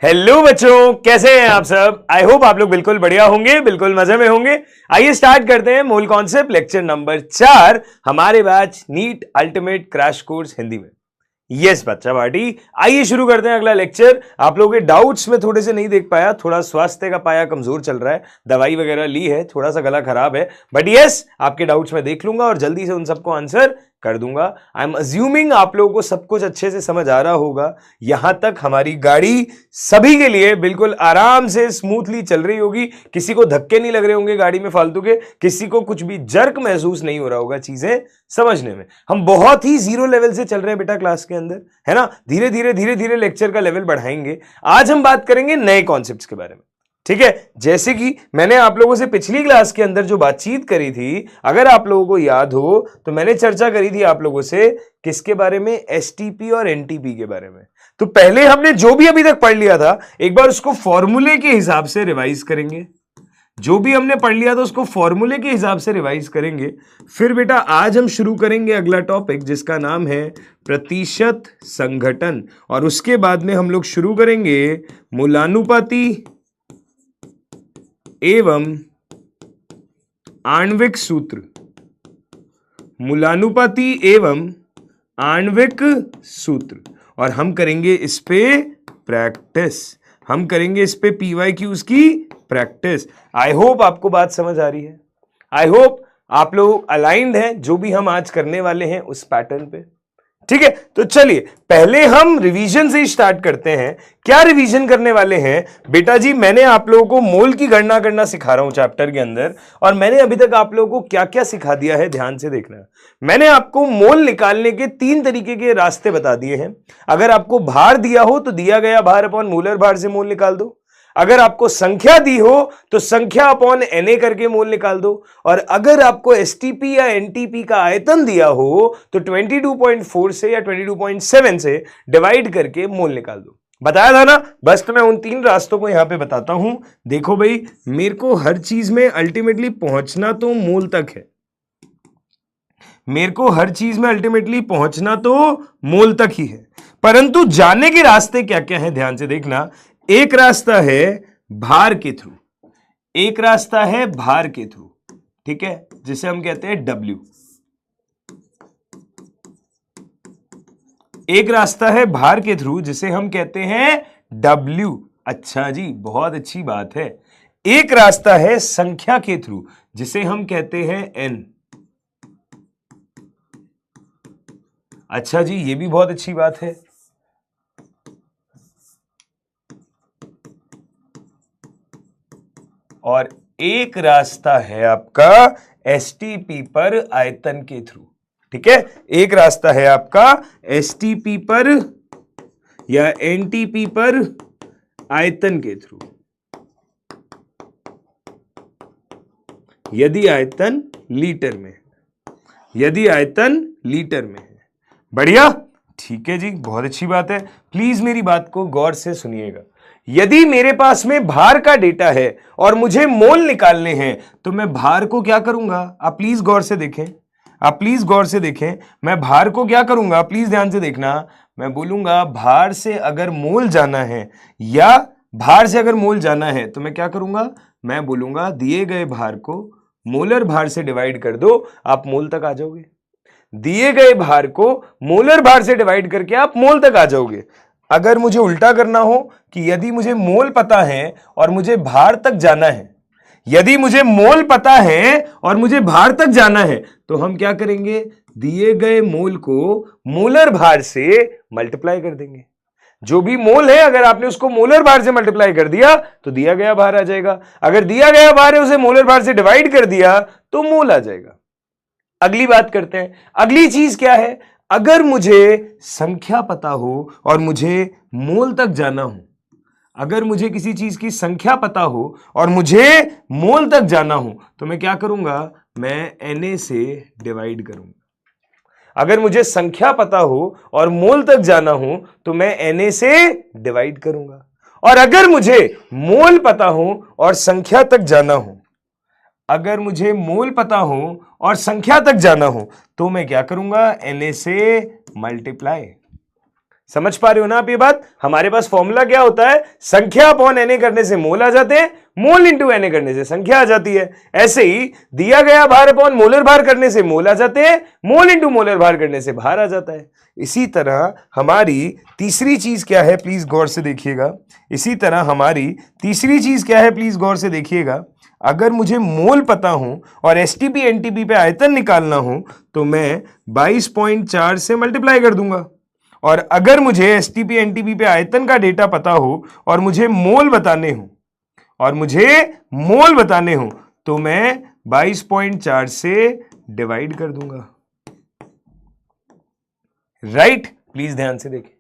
Hello बच्चों, कैसे हैं आप सब। आई होप आप लोग बिल्कुल बढ़िया होंगे, बिल्कुल मजे में होंगे। आइए स्टार्ट करते हैं मोल कॉन्सेप्ट लेक्चर नंबर 4 हमारे batch NEET ultimate crash course Hindi में। यस बच्चा पार्टी, आइए शुरू करते हैं अगला लेक्चर। आप लोगों के डाउट्स में थोड़े से नहीं देख पाया, थोड़ा स्वास्थ्य का पाया कमजोर चल रहा है, दवाई वगैरह ली है, थोड़ा सा गला खराब है, बट यस आपके डाउट्स में देख लूंगा और जल्दी से उन सबको आंसर कर दूंगा। आई एम अज्यूमिंग आप लोगों को सब कुछ अच्छे से समझ आ रहा होगा। यहां तक हमारी गाड़ी सभी के लिए बिल्कुल आराम से स्मूथली चल रही होगी, किसी को धक्के नहीं लग रहे होंगे गाड़ी में फालतू के, किसी को कुछ भी जर्क महसूस नहीं हो रहा होगा चीजें समझने में। हम बहुत ही जीरो लेवल से चल रहे हैं बेटा क्लास के अंदर, है ना। धीरे धीरे लेक्चर का लेवल बढ़ाएंगे। आज हम बात करेंगे नए कॉन्सेप्ट्स के बारे में, ठीक है। जैसे कि मैंने आप लोगों से पिछली क्लास के अंदर जो बातचीत करी थी, अगर आप लोगों को याद हो तो मैंने चर्चा करी थी आप लोगों से किसके बारे में, एसटीपी और एनटीपी के बारे में। तो पहले हमने जो भी अभी तक पढ़ लिया था एक बार उसको फॉर्मूले के हिसाब से रिवाइज करेंगे। जो भी हमने पढ़ लिया था उसको फॉर्मूले के हिसाब से रिवाइज करेंगे। फिर बेटा आज हम शुरू करेंगे अगला टॉपिक जिसका नाम है प्रतिशत संघटन, और उसके बाद में हम लोग शुरू करेंगे मूलानुपाती एवं आणविक सूत्र। मूलानुपाती एवं आणविक सूत्र, और हम करेंगे इस पे प्रैक्टिस, हम करेंगे इस पे PYQs की प्रैक्टिस। आई होप आपको बात समझ आ रही है, आई होप आप लोग अलाइंड हैं जो भी हम आज करने वाले हैं उस पैटर्न पे, ठीक है। तो चलिए पहले हम रिवीजन से ही स्टार्ट करते हैं। क्या रिवीजन करने वाले हैं बेटा जी, मैंने आप लोगों को मोल की गणना करना सिखा रहा हूं चैप्टर के अंदर, और मैंने अभी तक आप लोगों को क्या क्या सिखा दिया है ध्यान से देखना। मैंने आपको मोल निकालने के 3 तरीके के रास्ते बता दिए हैं। अगर आपको भार दिया हो तो दिया गया भार अपॉन मूलर भार से मोल निकाल दो, अगर आपको संख्या दी हो तो संख्या अपॉन Na करके मोल निकाल दो, और अगर आपको एसटीपी या एनटीपी का आयतन दिया हो तो 22.4 से या 22.7 से डिवाइड करके मोल निकाल दो। बताया था ना। बस तो मैं उन 3 रास्तों को यहां पे बताता हूं। देखो भाई, मेरे को हर चीज में अल्टीमेटली पहुंचना तो मोल तक है, मेरे को हर चीज में अल्टीमेटली पहुंचना तो मोल तक ही है, परंतु जाने के रास्ते क्या क्या है ध्यान से देखना। एक रास्ता है भार के थ्रू, एक रास्ता है भार के थ्रू, ठीक है, जिसे हम कहते हैं W। एक रास्ता है भार के थ्रू जिसे हम कहते हैं W। अच्छा जी, बहुत अच्छी बात है। एक रास्ता है संख्या के थ्रू जिसे हम कहते हैं N। अच्छा जी, ये भी बहुत अच्छी बात है। और एक रास्ता है आपका एसटीपी पर आयतन के थ्रू, ठीक है। एक रास्ता है आपका एसटीपी पर या एनटीपी पर आयतन के थ्रू, यदि आयतन लीटर में, यदि आयतन लीटर में है। बढ़िया, ठीक है जी, बहुत अच्छी बात है। प्लीज मेरी बात को गौर से सुनिएगा। यदि मेरे पास में भार का डेटा है और मुझे मोल निकालने हैं तो मैं भार को क्या करूंगा, आप प्लीज गौर से देखें, आप प्लीज गौर से देखें। मैं भार को क्या करूंगा, प्लीज ध्यान से देखना। मैं बोलूंगा भार से अगर मोल जाना है, या भार से अगर मोल जाना है तो मैं क्या करूंगा, मैं बोलूंगा दिए गए भार को मोलर भार से डिवाइड कर दो, आप मोल तक आ जाओगे। दिए गए भार को मोलर भार से डिवाइड करके आप मोल तक आ जाओगे। अगर मुझे उल्टा करना हो कि यदि मुझे मोल पता है और मुझे भार तक जाना है, यदि मुझे मोल पता है और मुझे भार तक जाना है, तो हम क्या करेंगे, दिए गए मोल को मोलर भार से मल्टीप्लाई कर देंगे। जो भी मोल है अगर आपने उसको मोलर भार से मल्टीप्लाई कर दिया तो दिया गया भार आ जाएगा। अगर दिया गया भार है उसे मोलर भार से डिवाइड कर दिया तो मोल आ जाएगा। अगली बात करते हैं। अगली चीज क्या है, अगर मुझे संख्या पता हो और मुझे मोल तक जाना हो, अगर मुझे किसी चीज की संख्या पता हो और मुझे मोल तक जाना हो तो मैं क्या करूंगा, मैं Na से डिवाइड करूंगा। अगर मुझे संख्या पता हो और मोल तक जाना हो तो मैं Na से डिवाइड करूंगा, और अगर मुझे मोल पता हो और संख्या तक जाना हो, अगर मुझे मोल पता हो और संख्या तक जाना हो तो मैं क्या करूंगा, Na से मल्टीप्लाई। समझ पा रहे हो ना आप ये बात? हमारे पास फॉर्मूला क्या होता है, संख्या अपॉन Na करने से मोल आ जाते हैं, मोल इंटू Na करने से संख्या आ जाती है। ऐसे ही दिया गया भार अपॉन मोलर भार करने से मोल आ जाते हैं, मोल इंटू मोलर भार करने से भार आ जाता है। इसी तरह हमारी तीसरी चीज क्या है, प्लीज गौर से देखिएगा। इसी तरह हमारी तीसरी चीज क्या है, प्लीज गौर से देखिएगा। अगर मुझे मोल पता हो और एसटीपी एनटीपी पे आयतन निकालना हो तो मैं 22.4 से मल्टीप्लाई कर दूंगा। और अगर मुझे एसटीपी एनटीपी पे आयतन का डेटा पता हो और मुझे मोल बताने हो तो मैं 22.4 से डिवाइड कर दूंगा। राइट? प्लीज ध्यान से देखें।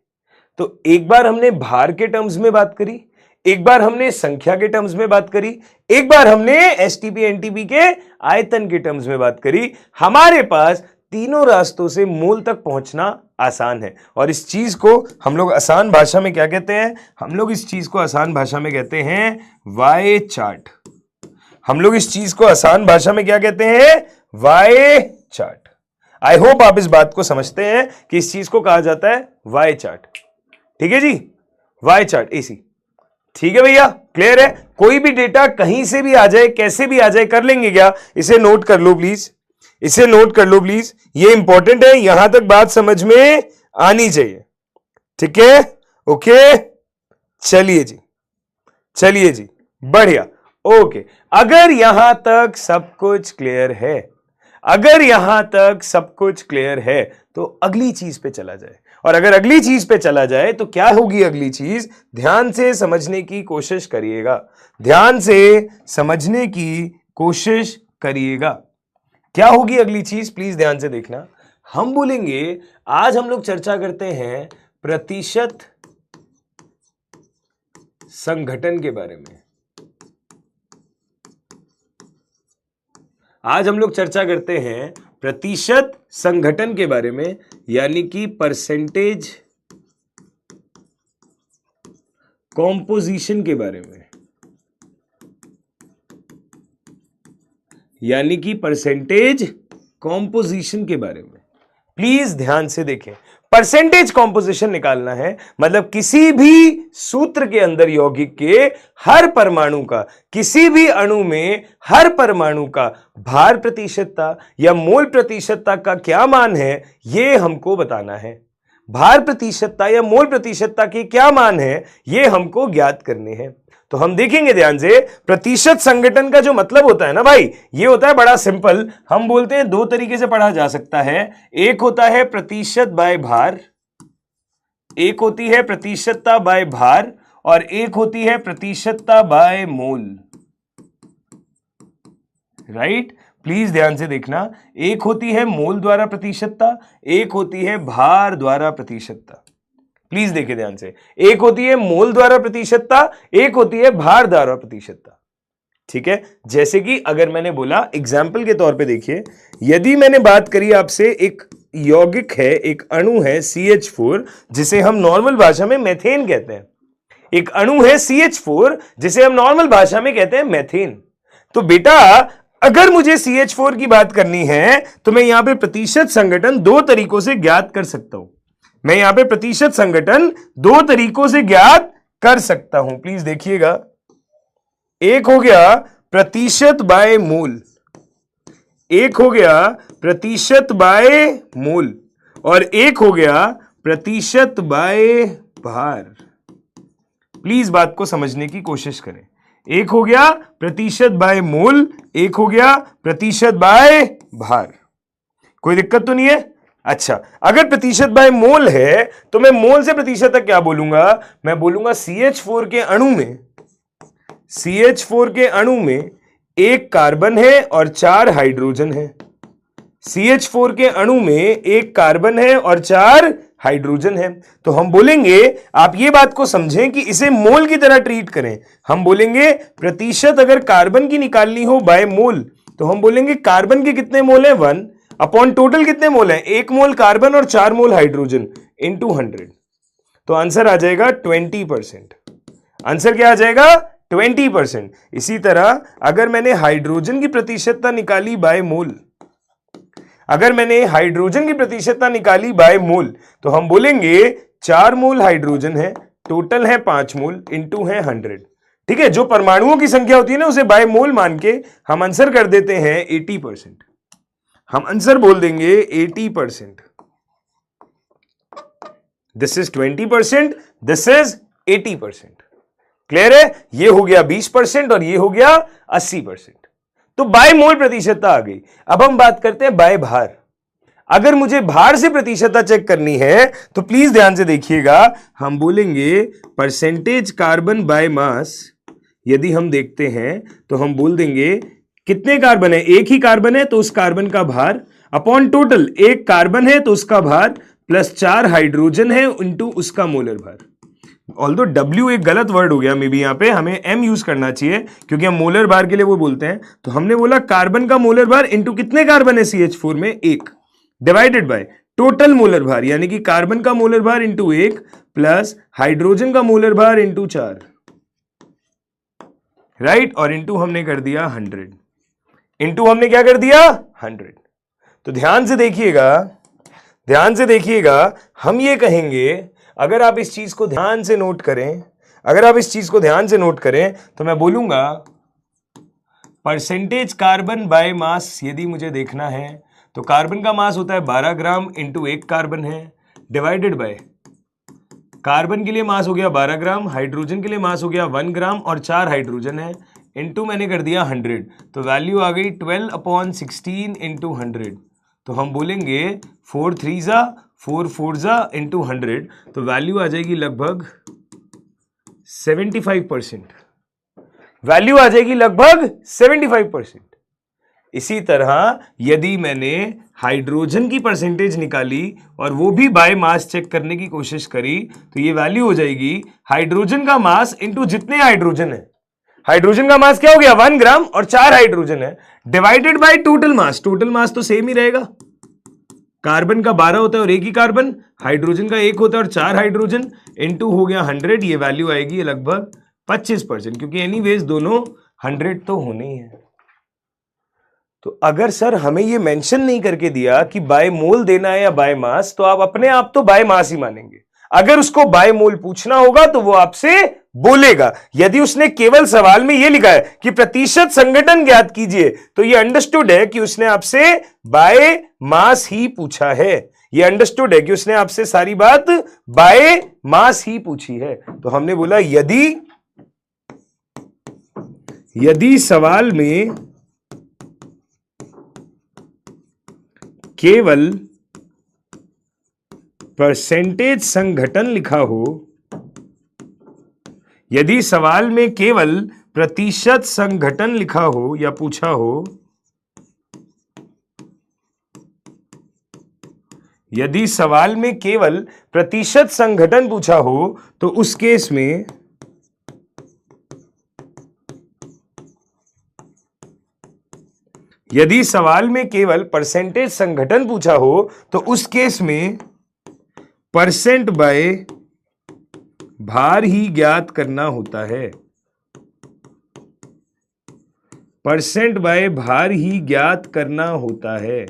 तो एक बार हमने भार के टर्म्स में बात करी, एक बार हमने संख्या के टर्म्स में बात करी, एक बार हमने एसटीपी एनटीपी के आयतन के टर्म्स में बात करी। हमारे पास तीनों रास्तों से मोल तक पहुंचना आसान है। और इस चीज को हम लोग आसान भाषा में क्या कहते हैं? हम लोग इस चीज को आसान भाषा में कहते हैं वाई चार्ट। हम लोग इस चीज को आसान भाषा में क्या कहते हैं? Y chart. आई होप आप इस बात को समझते हैं कि इस चीज को कहा जाता है वाई चार्ट। ठीक है जी, वाई चार्ट एसी। ठीक है भैया, क्लियर है? कोई भी डेटा कहीं से भी आ जाए, कैसे भी आ जाए, कर लेंगे क्या? इसे नोट कर लो प्लीज, इसे नोट कर लो प्लीज, ये इंपॉर्टेंट है, यहां तक बात समझ में आनी चाहिए। ठीक है, ओके, चलिए जी, चलिए जी, बढ़िया, ओके। अगर यहां तक सब कुछ क्लियर है, अगर यहां तक सब कुछ क्लियर है तो अगली चीज पे चला जाए। और अगर अगली चीज पे चला जाए तो क्या होगी अगली चीज? ध्यान से समझने की कोशिश करिएगा, ध्यान से समझने की कोशिश करिएगा। क्या होगी अगली चीज, प्लीज ध्यान से देखना। हम बोलेंगे, आज हम लोग चर्चा करते हैं प्रतिशत संघटन के बारे में। आज हम लोग चर्चा करते हैं प्रतिशत संघटन के बारे में, यानी कि परसेंटेज कॉम्पोजिशन के बारे में, यानी कि परसेंटेज कॉम्पोजिशन के बारे में। प्लीज ध्यान से देखें, परसेंटेज कॉम्पोजिशन निकालना है, मतलब किसी भी सूत्र के अंदर यौगिक के हर परमाणु का, किसी भी अणु में हर परमाणु का भार प्रतिशतता या मोल प्रतिशतता का क्या मान है, यह हमको बताना है। भार प्रतिशतता या मोल प्रतिशतता के क्या मान है, यह हमको ज्ञात करने हैं। तो हम देखेंगे ध्यान से, प्रतिशत संघटन का जो मतलब होता है ना भाई, ये होता है बड़ा सिंपल। हम बोलते हैं दो तरीके से पढ़ा जा सकता है। एक होता है प्रतिशत बाय भार, एक होती है प्रतिशतता बाय भार, और एक होती है प्रतिशतता बाय मोल। राइट? प्लीज ध्यान से देखना, एक होती है मोल द्वारा प्रतिशतता, एक होती है भार द्वारा प्रतिशतता। प्लीज देखिए ध्यान से, एक होती है मोल द्वारा प्रतिशतता, एक होती है भार द्वारा प्रतिशतता। ठीक है, जैसे कि अगर मैंने बोला एग्जाम्पल के तौर पे देखिए, यदि मैंने बात करी आपसे, एक यौगिक है, एक अणु है CH4 जिसे हम नॉर्मल भाषा में मेथेन कहते हैं। एक अणु है CH4 जिसे हम नॉर्मल भाषा में कहते हैं मेथेन। तो बेटा अगर मुझे CH4 की बात करनी है तो मैं यहां पे प्रतिशत संघटन दो तरीकों से ज्ञात कर सकता हूं। मैं यहां पे प्रतिशत संघटन दो तरीकों से ज्ञात कर सकता हूं। प्लीज देखिएगा, एक हो गया प्रतिशत बाय मूल, एक हो गया प्रतिशत बाय मूल, और एक हो गया प्रतिशत बाय भार। प्लीज बात को समझने की कोशिश करें। एक हो गया प्रतिशत बाय मूल, एक हो गया प्रतिशत बाय भार। कोई दिक्कत तो नहीं है? अच्छा, अगर प्रतिशत बाय मोल है तो मैं मोल से प्रतिशत तक क्या बोलूंगा? मैं बोलूंगा CH4 के अणु में, CH4 के अणु में एक कार्बन है और 4 हाइड्रोजन है। CH4 के अणु में एक कार्बन है और 4 हाइड्रोजन है। तो हम बोलेंगे, आप ये बात को समझें कि इसे मोल की तरह ट्रीट करें। हम बोलेंगे प्रतिशत अगर कार्बन की निकालनी हो बाय मोल तो हम बोलेंगे कार्बन के कितने मोल है 1 अपॉन टोटल कितने मोल है, 1 मोल कार्बन और 4 मोल हाइड्रोजन इनटू 100। तो आंसर आ जाएगा 20%। आंसर क्या आ जाएगा? 20%। इसी तरह अगर मैंने हाइड्रोजन की प्रतिशतता निकाली बाय मोल, अगर मैंने हाइड्रोजन की प्रतिशतता निकाली बाय मोल तो हम बोलेंगे 4 मोल हाइड्रोजन है, टोटल है 5 मोल, इंटू है 100। ठीक है, जो परमाणुओं की संख्या होती है ना उसे बाय मोल मान के हम आंसर कर देते हैं 80%। हम आंसर बोल देंगे 80%। This is 20%, this is 80%। Clear है? ये हो गया 20% और ये हो गया 80%। तो बाय मोल प्रतिशतता आ गई। अब हम बात करते हैं बाय भार। अगर मुझे भार से प्रतिशतता चेक करनी है तो प्लीज ध्यान से देखिएगा, हम बोलेंगे परसेंटेज कार्बन बाय मास। यदि हम देखते हैं तो हम बोल देंगे कितने कार्बन है, एक ही कार्बन है तो उस कार्बन का भार अपॉन टोटल, एक कार्बन है तो उसका भार प्लस 4 हाइड्रोजन है इंटू उसका मोलर भार। ऑल्दो W एक गलत वर्ड हो गया, मे बी यहां पे हमें M यूज करना चाहिए क्योंकि हम मोलर भार के लिए वो बोलते हैं। तो हमने बोला कार्बन का मोलर भार इंटू कितने कार्बन है CH4 में, एक, डिवाइडेड बाय टोटल मोलर भार, यानी कि कार्बन का मोलर भार इंटू 1 प्लस हाइड्रोजन का मोलर भार इंटू 4, राइट, और इंटू हमने कर दिया 100। इंटू हमने क्या कर दिया 100। तो ध्यान से देखिएगा, ध्यान से देखिएगा, हम ये कहेंगे, अगर आप इस चीज को ध्यान से नोट करें, अगर आप इस चीज को ध्यान से नोट करें तो मैं बोलूंगा परसेंटेज कार्बन बाय मास यदि मुझे देखना है तो कार्बन का मास होता है 12 ग्राम इंटू एक कार्बन है, डिवाइडेड बाय कार्बन के लिए मास हो गया 12 ग्राम, हाइड्रोजन के लिए मास हो गया 1 ग्राम और 4 हाइड्रोजन है, इंटू मैंने कर दिया 100। तो वैल्यू आ गई 12/16 इंटू 100। तो हम बोलेंगे 4 3 जा 4 4 जा इंटू 100, तो वैल्यू आ जाएगी लगभग 75%। वैल्यू आ जाएगी लगभग 75%। इसी तरह यदि मैंने हाइड्रोजन की परसेंटेज निकाली और वो भी बाय मास चेक करने की कोशिश करी तो ये वैल्यू हो जाएगी हाइड्रोजन का मास इंटू जितने हाइड्रोजन है। हाइड्रोजन का मास क्या हो गया 1 ग्राम और 4 हाइड्रोजन है, divided by total mass. Total mass तो सेम ही रहेगा, कार्बन का 12 होता है और एक ही कार्बन, हाइड्रोजन का 1 होता है और 4 हाइड्रोजन, इंटू हो गया 100। ये वैल्यू आएगी लगभग 25%, क्योंकि एनीवेज दोनों 100 तो होने ही है। तो अगर सर हमें ये मेंशन नहीं करके दिया कि बाय मोल देना है या बाय मास, तो आप अपने आप तो बाय मास ही मानेंगे। अगर उसको बाय मोल पूछना होगा तो वो आपसे बोलेगा। यदि उसने केवल सवाल में ये लिखा है कि प्रतिशत संघटन ज्ञात कीजिए, तो ये अंडरस्टूड है कि उसने आपसे बाय मास ही पूछा है। ये अंडरस्टूड है कि उसने आपसे सारी बात बाय मास ही पूछी है। तो हमने बोला यदि सवाल में केवल परसेंटेज संघटन लिखा हो, यदि सवाल में केवल प्रतिशत संघटन लिखा हो या पूछा हो, यदि सवाल में केवल प्रतिशत संघटन पूछा हो तो उस केस में यदि सवाल में केवल परसेंटेज संघटन पूछा हो तो उस केस में परसेंट बाय भार ही ज्ञात करना होता है। परसेंट बाय भार ही ज्ञात करना होता है।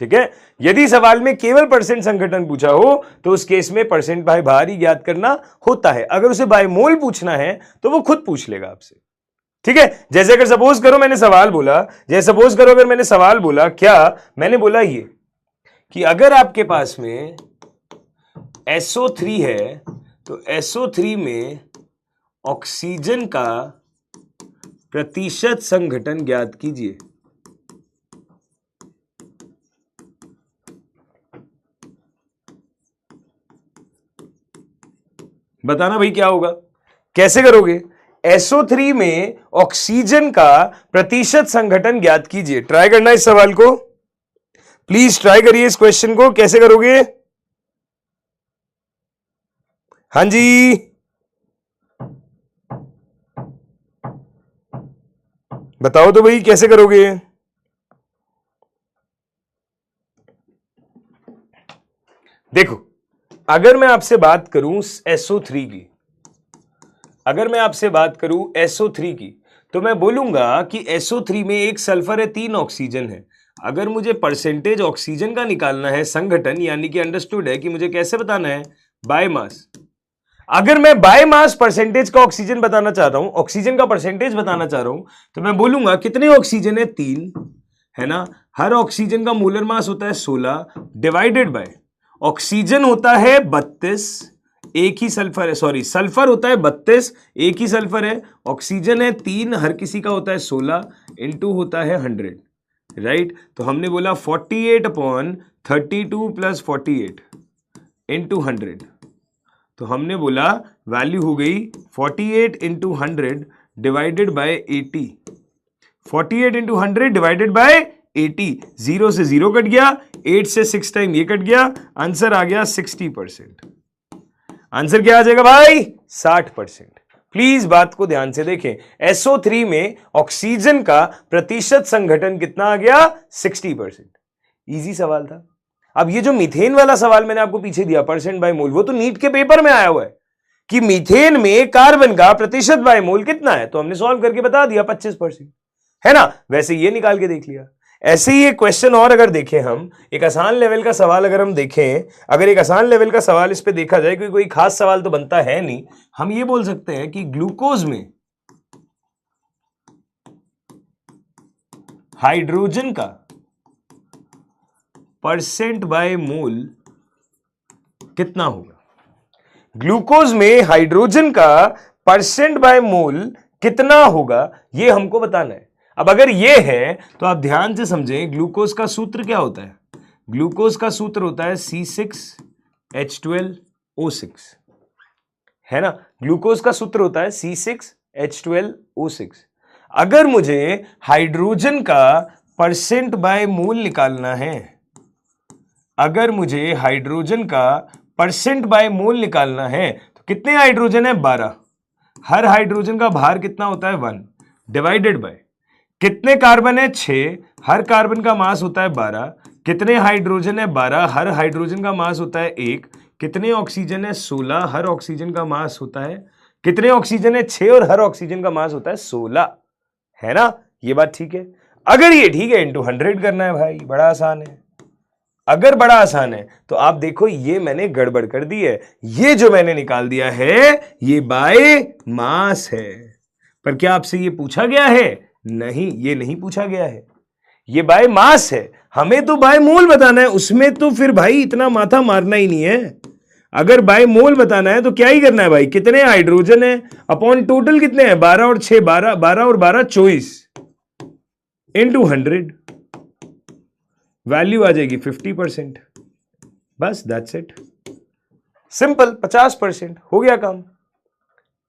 ठीक है, यदि सवाल में केवल परसेंट संघटन पूछा हो तो उस केस में परसेंट बाय भार ही ज्ञात करना होता है। अगर उसे बाय मोल पूछना है तो वो खुद पूछ लेगा आपसे। ठीक है, जैसे अगर सपोज करो मैंने सवाल बोला, जैसे सपोज करो अगर मैंने सवाल बोला, क्या मैंने बोला ये कि अगर आपके पास में SO3 है तो SO3 में ऑक्सीजन का प्रतिशत संघटन ज्ञात कीजिए। बताना भाई क्या होगा, कैसे करोगे? SO3 में ऑक्सीजन का प्रतिशत संघटन ज्ञात कीजिए। ट्राई करना इस सवाल को, प्लीज ट्राई करिए इस क्वेश्चन को। कैसे करोगे? हाँ जी, बताओ तो भाई कैसे करोगे? देखो, अगर मैं आपसे बात करूं SO3 की, अगर मैं आपसे बात करूं SO3 की, तो मैं बोलूंगा कि SO3 में एक सल्फर है, 3 ऑक्सीजन है। अगर मुझे परसेंटेज ऑक्सीजन का निकालना है संघटन, यानी कि अंडरस्टूड है कि मुझे कैसे बताना है, बाय मास। अगर मैं बाय मास परसेंटेज का ऑक्सीजन बताना चाह रहा हूं, ऑक्सीजन का परसेंटेज बताना चाह रहा हूं, तो मैं बोलूंगा कितने ऑक्सीजन है, 3, है ना। हर ऑक्सीजन का मोलर मास होता है 16 डिवाइडेड बाय ऑक्सीजन होता है 32, एक ही सल्फर है, सॉरी सल्फर होता है 32, एक ही सल्फर है, ऑक्सीजन है 3, हर किसी का होता है 16 इंटू होता है 100, राइट। तो हमने बोला 48/32 प्लस 48 इंटू 100, तो हमने बोला वैल्यू हो गई 48 into 100 divided by 80, 48 into 100 divided by 80, 0 से 0 कट गया, 8 से 6 टाइम ये कट गया, आंसर आ गया 60%। आंसर क्या आ जाएगा भाई, 60%। प्लीज बात को ध्यान से देखें, SO3 में ऑक्सीजन का प्रतिशत संघटन कितना आ गया, 60%। इजी सवाल था। अब ये जो मीथेन वाला सवाल मैंने आपको पीछे दिया परसेंट बाय मोल, वो तो नीट के पेपर में आया हुआ है कि मीथेन में कार्बन का प्रतिशत बाय मोल कितना है, तो हमने सॉल्व करके बता दिया 25%, है ना। वैसे ये निकाल के देख लिया। ऐसे ही एक क्वेश्चन और अगर देखें हम, एक आसान लेवल का सवाल अगर हम देखें, अगर एक आसान लेवल का सवाल इस पे देखा जाए, क्योंकि कोई खास सवाल तो बनता है नहीं, हम ये बोल सकते हैं कि ग्लूकोज में हाइड्रोजन का परसेंट बाय मोल कितना होगा। ग्लूकोज में हाइड्रोजन का परसेंट बाय मोल कितना होगा, ये हमको बताना है। अब अगर ये है तो आप ध्यान से समझें, ग्लूकोज का सूत्र क्या होता है, ग्लूकोज का सूत्र होता है C6H12O6, है ना। ग्लूकोज का सूत्र होता है C6H12O6। अगर मुझे हाइड्रोजन का परसेंट बाय मोल निकालना है, अगर मुझे हाइड्रोजन का परसेंट बाय मोल निकालना है, तो कितने हाइड्रोजन है, 12, हर हाइड्रोजन का भार कितना होता है, 1, डिवाइडेड बाय कितने कार्बन है, 6, हर कार्बन का मास होता है 12, कितने हाइड्रोजन है, 12, हर हाइड्रोजन का मास होता है 1, कितने ऑक्सीजन है, 16, हर ऑक्सीजन का मास होता है, कितने ऑक्सीजन है, 6, और हर ऑक्सीजन का मास होता है 16, है ना। ये बात ठीक है। अगर ये ठीक है, इंटू 100 करना है भाई, बड़ा आसान है। अगर बड़ा आसान है तो आप देखो, ये मैंने गड़बड़ कर दी है, ये जो मैंने निकाल दिया है ये बाय मास है। पर क्या आपसे ये पूछा गया है, नहीं, ये नहीं पूछा गया है, ये बाय मास है। हमें तो बाय मोल बताना है, उसमें तो फिर भाई इतना माथा मारना ही नहीं है। अगर बाय मोल बताना है तो क्या ही करना है भाई, कितने हाइड्रोजन है अपॉन टोटल कितने हैं, 12 और 6 12, 12 और 12 24 इंटू 100, वैल्यू आ जाएगी 50%। बस दैट्स इट, सिंपल, 50% हो गया काम।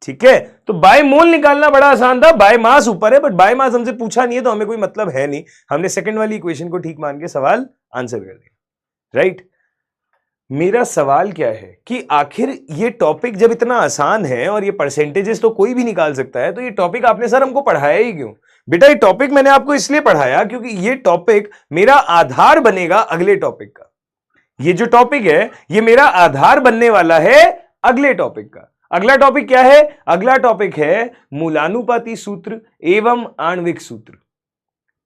ठीक है, तो बाय मोल निकालना बड़ा आसान था, बाय मास ऊपर है, बट बाय मास हमसे पूछा नहीं है तो हमें कोई मतलब है नहीं, हमने सेकंड वाली इक्वेशन को ठीक मान के सवाल आंसर कर दिया, राइट। मेरा सवाल क्या है कि आखिर ये टॉपिक जब इतना आसान है और ये परसेंटेजेस तो कोई भी निकाल सकता है, तो ये टॉपिक आपने सर हमको पढ़ाया ही क्यों। बेटा ये टॉपिक मैंने आपको इसलिए पढ़ाया क्योंकि ये टॉपिक मेरा आधार बनेगा अगले टॉपिक का। ये जो टॉपिक है ये मेरा आधार बनने वाला है अगले टॉपिक का। अगला टॉपिक क्या है, अगला टॉपिक है मूलानुपाती सूत्र एवं आणविक सूत्र।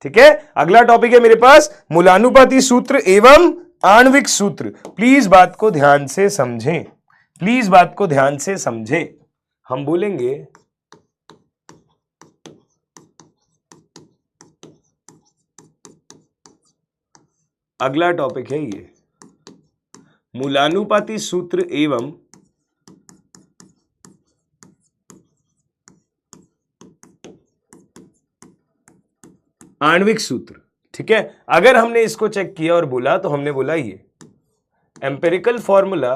ठीक है, अगला टॉपिक है मेरे पास मूलानुपाती सूत्र एवं आणविक सूत्र। प्लीज बात को ध्यान से समझें, प्लीज बात को ध्यान से समझें। हम बोलेंगे अगला टॉपिक है ये मूलानुपाती सूत्र एवं आणविक सूत्र। ठीक है, अगर हमने इसको चेक किया और बोला तो हमने बोला ये empirical formula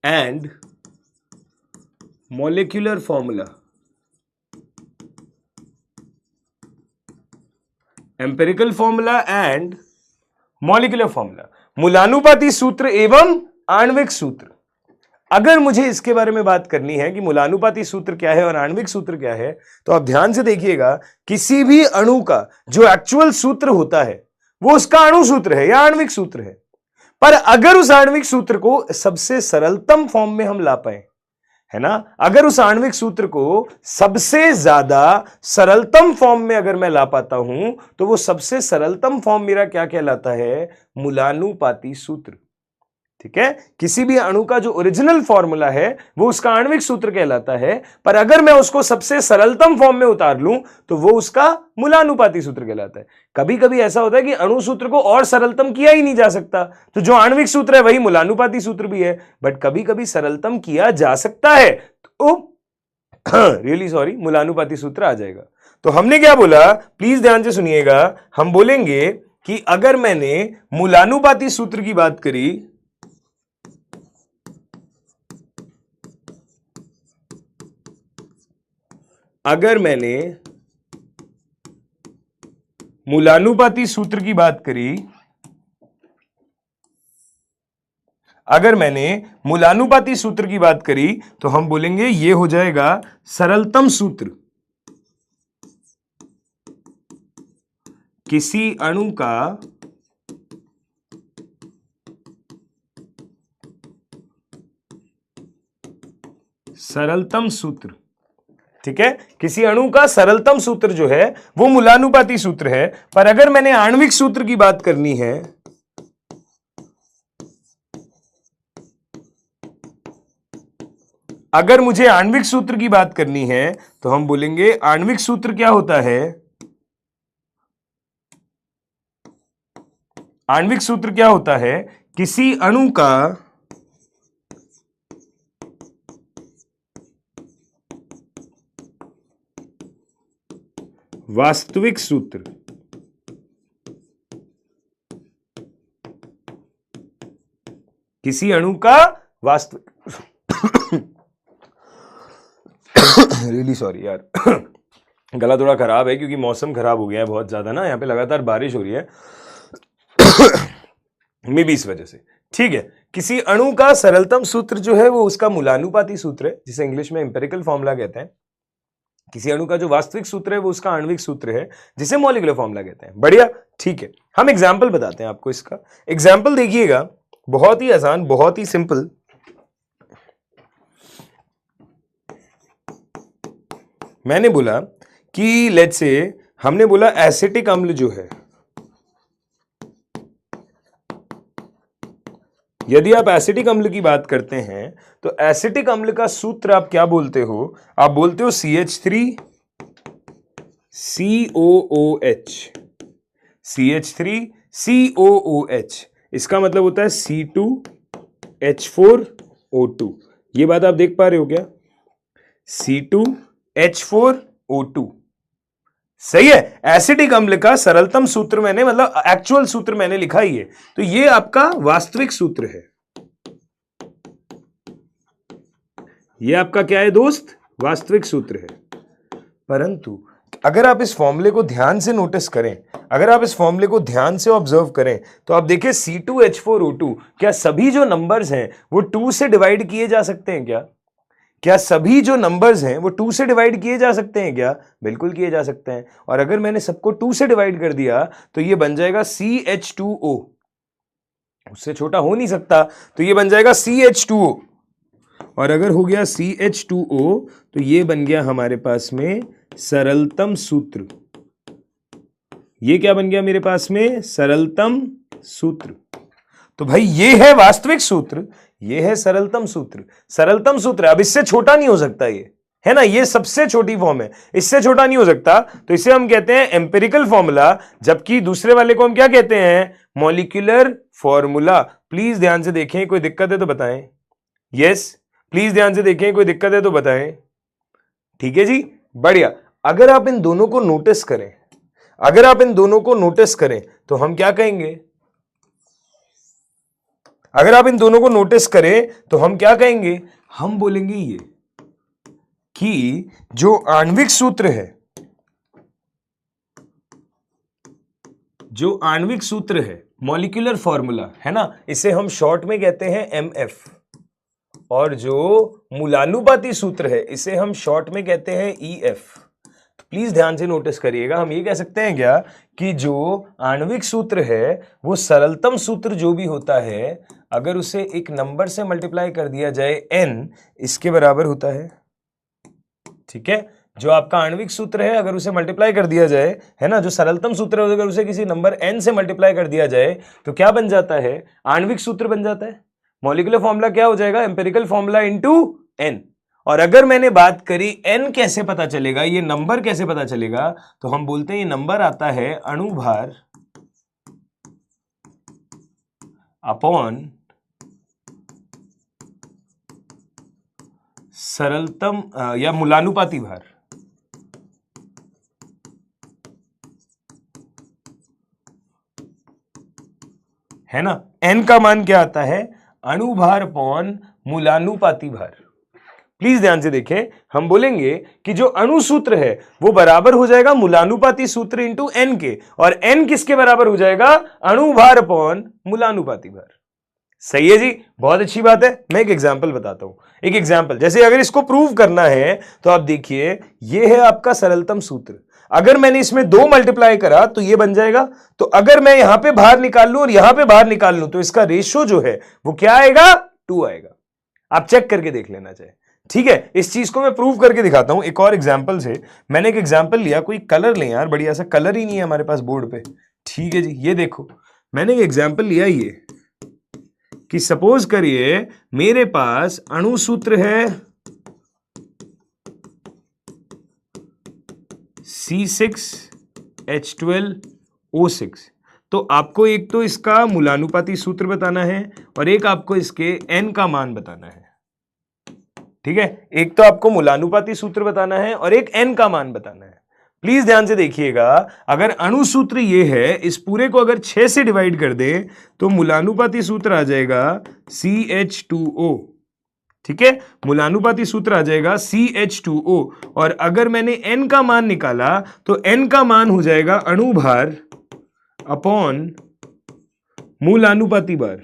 and molecular formula, empirical formula and molecular formula, मूलानुपाती सूत्र एवं आणविक सूत्र। अगर मुझे इसके बारे में बात करनी है कि मूलानुपाती सूत्र क्या है और आणविक सूत्र क्या है, तो आप ध्यान से देखिएगा, किसी भी अणु का जो एक्चुअल सूत्र होता है वो उसका अणु सूत्र है या आणविक सूत्र है। पर अगर उस आणविक सूत्र को सबसे सरलतम फॉर्म में हम ला पाए, है ना। अगर उस आणविक सूत्र को सबसे ज्यादा सरलतम फॉर्म में अगर मैं ला पाता हूं तो वो सबसे सरलतम फॉर्म मेरा क्या कहलाता है, मूलानुपाती सूत्र। ठीक है, किसी भी अणु का जो ओरिजिनल फॉर्मूला है वो उसका आणविक सूत्र कहलाता है, पर अगर मैं उसको सबसे सरलतम फॉर्म में उतार लूं तो वो उसका मूलानुपाती सूत्र कहलाता है। कभी कभी ऐसा होता है कि अणु सूत्र को और सरलतम किया ही नहीं जा सकता, तो जो आणविक सूत्र है वही मूलानुपाती सूत्र भी है, बट कभी कभी सरलतम किया जा सकता है तो रियली सॉरी मूलानुपाती सूत्र आ जाएगा। तो हमने क्या बोला, प्लीज ध्यान से सुनिएगा, हम बोलेंगे कि अगर मैंने मूलानुपाती सूत्र की बात करी, अगर मैंने मूलानुपाती सूत्र की बात करी, अगर मैंने मूलानुपाती सूत्र की बात करी तो हम बोलेंगे ये हो जाएगा सरलतम सूत्र। किसी अणु का सरलतम सूत्र, ठीक है, किसी अणु का सरलतम सूत्र जो है वो मूलानुपाती सूत्र है। पर अगर मैंने आणविक सूत्र की बात करनी है, अगर मुझे आणविक सूत्र की बात करनी है तो हम बोलेंगे आणविक सूत्र क्या होता है, आणविक सूत्र क्या होता है, किसी अणु का वास्तविक सूत्र। किसी अणु का वास्तविक रियली सॉरी यार गला थोड़ा खराब है क्योंकि मौसम खराब हो गया है बहुत ज्यादा ना, यहाँ पे लगातार बारिश हो रही है मे बी इस वजह से। ठीक है, किसी अणु का सरलतम सूत्र जो है वो उसका मूलानुपाती सूत्र है, जिसे इंग्लिश में एम्पिरिकल फॉर्मूला कहते हैं। किसी अणु का जो वास्तविक सूत्र है वो उसका आणविक सूत्र है, जिसे मॉलिक्यूलर फॉर्मूला कहते हैं। बढ़िया, ठीक है, हम एग्जाम्पल बताते हैं आपको इसका। एग्जाम्पल देखिएगा, बहुत ही आसान, बहुत ही सिंपल। मैंने बोला कि लेट्स से, हमने बोला एसिटिक अम्ल जो है, यदि आप एसिटिक अम्ल की बात करते हैं तो एसिटिक अम्ल का सूत्र आप क्या बोलते हो, आप बोलते हो CH3COOH। CH3COOH, इसका मतलब होता है C2H4O2। ये बात आप देख पा रहे हो क्या, C2H4O2, सही है। एसिटिक अम्ल का सरलतम सूत्र मैंने, मतलब एक्चुअल सूत्र मैंने लिखा ही है, तो ये आपका वास्तविक सूत्र है। ये आपका क्या है दोस्त, वास्तविक सूत्र है। परंतु अगर आप इस फॉर्मूले को ध्यान से नोटिस करें, अगर आप इस फॉर्मूले को ध्यान से ऑब्जर्व करें तो आप देखिए C2H4O2, क्या सभी जो नंबर्स हैं वो 2 से डिवाइड किए जा सकते हैं क्या? क्या सभी जो नंबर्स हैं वो 2 से डिवाइड किए जा सकते हैं क्या? बिल्कुल किए जा सकते हैं। और अगर मैंने सबको 2 से डिवाइड कर दिया तो ये बन जाएगा CH2O, उससे छोटा हो नहीं सकता, तो ये बन जाएगा CH2O। और अगर हो गया CH2O तो ये बन गया हमारे पास में सरलतम सूत्र। ये क्या बन गया मेरे पास में, सरलतम सूत्र। तो भाई ये है वास्तविक सूत्र, ये है सरलतम सूत्र। सरलतम सूत्र, अब इससे छोटा नहीं हो सकता, ये है ना, ये सबसे छोटी फॉर्म है, इससे छोटा नहीं हो सकता, तो इसे हम कहते हैं एम्पिरिकल फॉर्मूला, जबकि दूसरे वाले को हम क्या कहते हैं, मॉलिक्यूलर फॉर्मूला। प्लीज ध्यान से देखें, कोई दिक्कत है तो बताएं। यस, प्लीज ध्यान से देखें, कोई दिक्कत है तो बताएं। ठीक है जी, बढ़िया। अगर आप इन दोनों को नोटिस करें, अगर आप इन दोनों को नोटिस करें तो हम क्या कहेंगे, अगर आप इन दोनों को नोटिस करें तो हम क्या कहेंगे, हम बोलेंगे ये कि जो आणविक सूत्र है, जो आणविक सूत्र है, मॉलिक्यूलर फॉर्मूला है ना, इसे हम शॉर्ट में कहते हैं MF, और जो मूलानुपाती सूत्र है इसे हम शॉर्ट में कहते हैं EF। तो प्लीज ध्यान से नोटिस करिएगा, हम ये कह सकते हैं क्या कि जो आणविक सूत्र है वो सरलतम सूत्र जो भी होता है अगर उसे एक नंबर से मल्टीप्लाई कर दिया जाए n, इसके बराबर होता है। ठीक है, जो आपका आणविक सूत्र है अगर उसे मल्टीप्लाई कर दिया जाए, है ना, जो सरलतम सूत्र है अगर उसे किसी नंबर n से मल्टीप्लाई कर दिया जाए तो क्या बन जाता है, आणविक सूत्र बन जाता है। मॉलिक्यूलर फॉर्मूला क्या हो जाएगा, एम्पिरिकल फॉर्मूला इनटू n। और अगर मैंने बात करी n कैसे पता चलेगा, ये नंबर कैसे पता चलेगा, तो हम बोलते हैं ये नंबर आता है अणुभार अपॉन सरलतम या मूलानुपाती भार। है ना, n का मान क्या आता है, अणुभार अपॉन मूलानुपाती भार। प्लीज ध्यान से देखें, हम बोलेंगे कि जो अणु सूत्र है वो बराबर हो जाएगा मूलानुपाती सूत्र इंटू n के, और n किसके बराबर हो जाएगा, अणुभार अपॉन मूलानुपाती भार। सही है जी, बहुत अच्छी बात है। मैं एक एग्जांपल बताता हूं, एक एग्जांपल, जैसे अगर इसको प्रूव करना है तो आप देखिए ये है आपका सरलतम सूत्र, अगर मैंने इसमें 2 मल्टीप्लाई करा तो ये बन जाएगा, तो अगर मैं यहां पे बाहर निकाल लूं और यहां पे बाहर निकाल लूं तो इसका रेशियो जो है वो क्या आएगा, 2 आएगा। आप चेक करके देख लेना चाहिए। ठीक है, इस चीज को मैं प्रूव करके दिखाता हूं एक और एग्जांपल से। मैंने एक एग्जांपल लिया, कोई कलर लें यार, बढ़िया सा कलर ही नहीं है हमारे पास बोर्ड पे। ठीक है जी, ये देखो मैंने एक एग्जांपल लिया ये कि सपोज करिए मेरे पास अणु सूत्र है C6H12O6। तो आपको एक तो इसका मूलानुपाती सूत्र बताना है और एक आपको इसके n का मान बताना है। ठीक है, एक तो आपको मूलानुपाती सूत्र बताना है और एक n का मान बताना है। प्लीज ध्यान से देखिएगा, अगर अणु सूत्र ये है, इस पूरे को अगर 6 से डिवाइड कर दें तो मूलानुपाती सूत्र आ जाएगा CH2O। ठीक है, मूलानुपाती सूत्र आ जाएगा CH2O, और अगर मैंने n का मान निकाला तो n का मान हो जाएगा अणुभार अपॉन मूलानुपाती भार।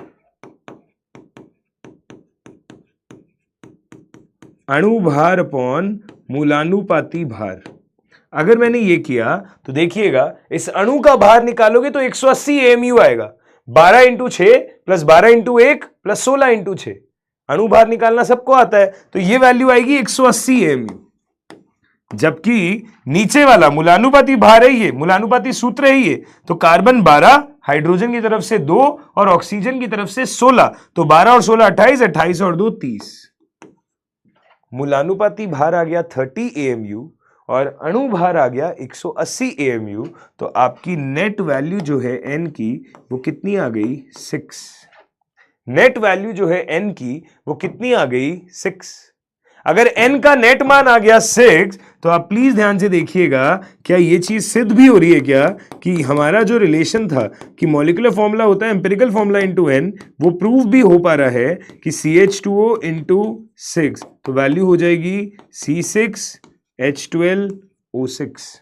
अणुभार अपॉन मूलानुपाती भार। अगर मैंने ये किया तो देखिएगा इस अणु का भार निकालोगे तो 180 AMU आएगा, 12 into 6 plus 12 into 1 plus 16 into 6। अणु भार निकालना सबको आता है, तो ये वैल्यू आएगी 180 AMU। जबकि नीचे वाला मूलानुपाती भार है ये, मूलानुपाती सूत्र है ये, तो कार्बन 12, हाइड्रोजन की तरफ से 2 और ऑक्सीजन की तरफ से 16, तो 12 और 16 28, 28 और 2 30। मूलानुपाती भार आ गया 30 AMU और अणु भार आ गया 180 AMU। तो आपकी नेट वैल्यू जो है n की वो कितनी आ गई, 6। नेट वैल्यू जो है n की वो कितनी आ गई, 6। अगर n का नेट मान आ गया 6 तो आप प्लीज ध्यान से देखिएगा, क्या ये चीज सिद्ध भी हो रही है क्या कि हमारा जो रिलेशन था कि मॉलिक्यूलर फॉर्मूला होता है एम्पिरिकल फॉर्मूला इनटू n, वो प्रूव भी हो पा रहा है कि CH2O इंटू 6, तो वैल्यू हो जाएगी C6H12O6।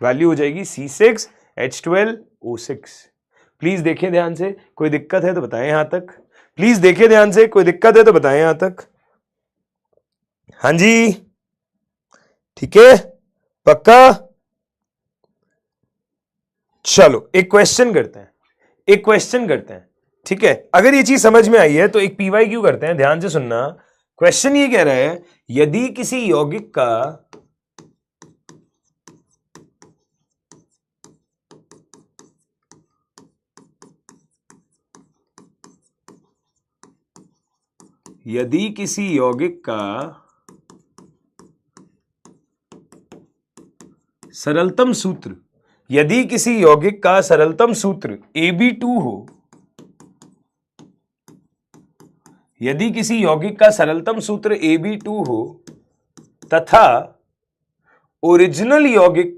वैल्यू हो जाएगी C6H12O6। प्लीज देखिए ध्यान से, कोई दिक्कत है तो बताएं यहां तक। प्लीज देखिए ध्यान से, कोई दिक्कत है तो बताएं यहां तक। हाँ जी, ठीक है, पक्का। चलो एक क्वेश्चन करते हैं, एक क्वेश्चन करते हैं। ठीक है, अगर ये चीज समझ में आई है तो एक PYQ करते हैं, ध्यान से सुनना। क्वेश्चन ये कह रहा है, यदि किसी यौगिक का सरलतम सूत्र, यदि किसी यौगिक का सरलतम सूत्र AB2 हो, यदि किसी यौगिक का सरलतम सूत्र AB2 हो तथा ओरिजिनल यौगिक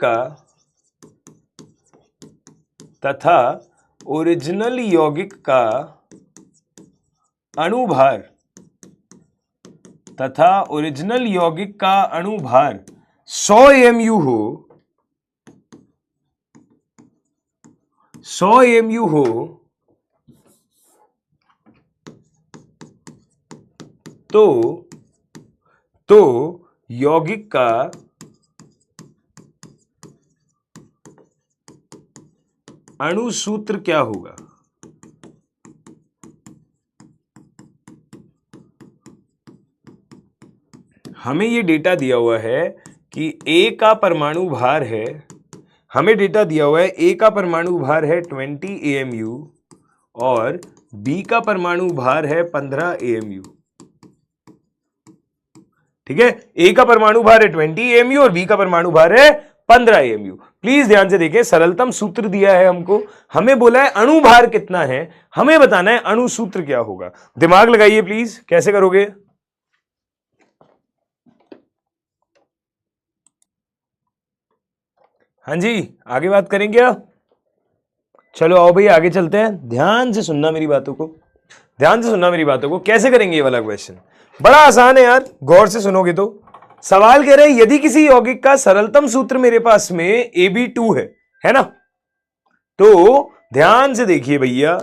का अणुभार 100 AMU हो, 100 AMU हो, तो यौगिक का अणु सूत्र क्या होगा? हमें ये डेटा दिया हुआ है कि A का परमाणु भार है, हमें डेटा दिया हुआ है A का परमाणु भार है 20 AMU और B का परमाणु भार है 15 AMU। ठीक है, A का परमाणु भार है 20 AMU और B का परमाणु भार है 15 AMU। प्लीज ध्यान से देखें, सरलतम सूत्र दिया है हमको, हमें बोला है अणु भार कितना है, हमें बताना है अणु सूत्र क्या होगा। दिमाग लगाइए प्लीज, कैसे करोगे? हाँ जी, आगे बात करें क्या? चलो आओ भाई आगे चलते हैं। ध्यान से सुनना मेरी बातों को, ध्यान से सुनना मेरी बातों को। कैसे करेंगे ये वाला क्वेश्चन? बड़ा आसान है यार, गौर से सुनोगे तो। सवाल कह रहे हैं यदि किसी यौगिक का सरलतम सूत्र मेरे पास में Ab2 है ना? तो ध्यान से देखिए भैया,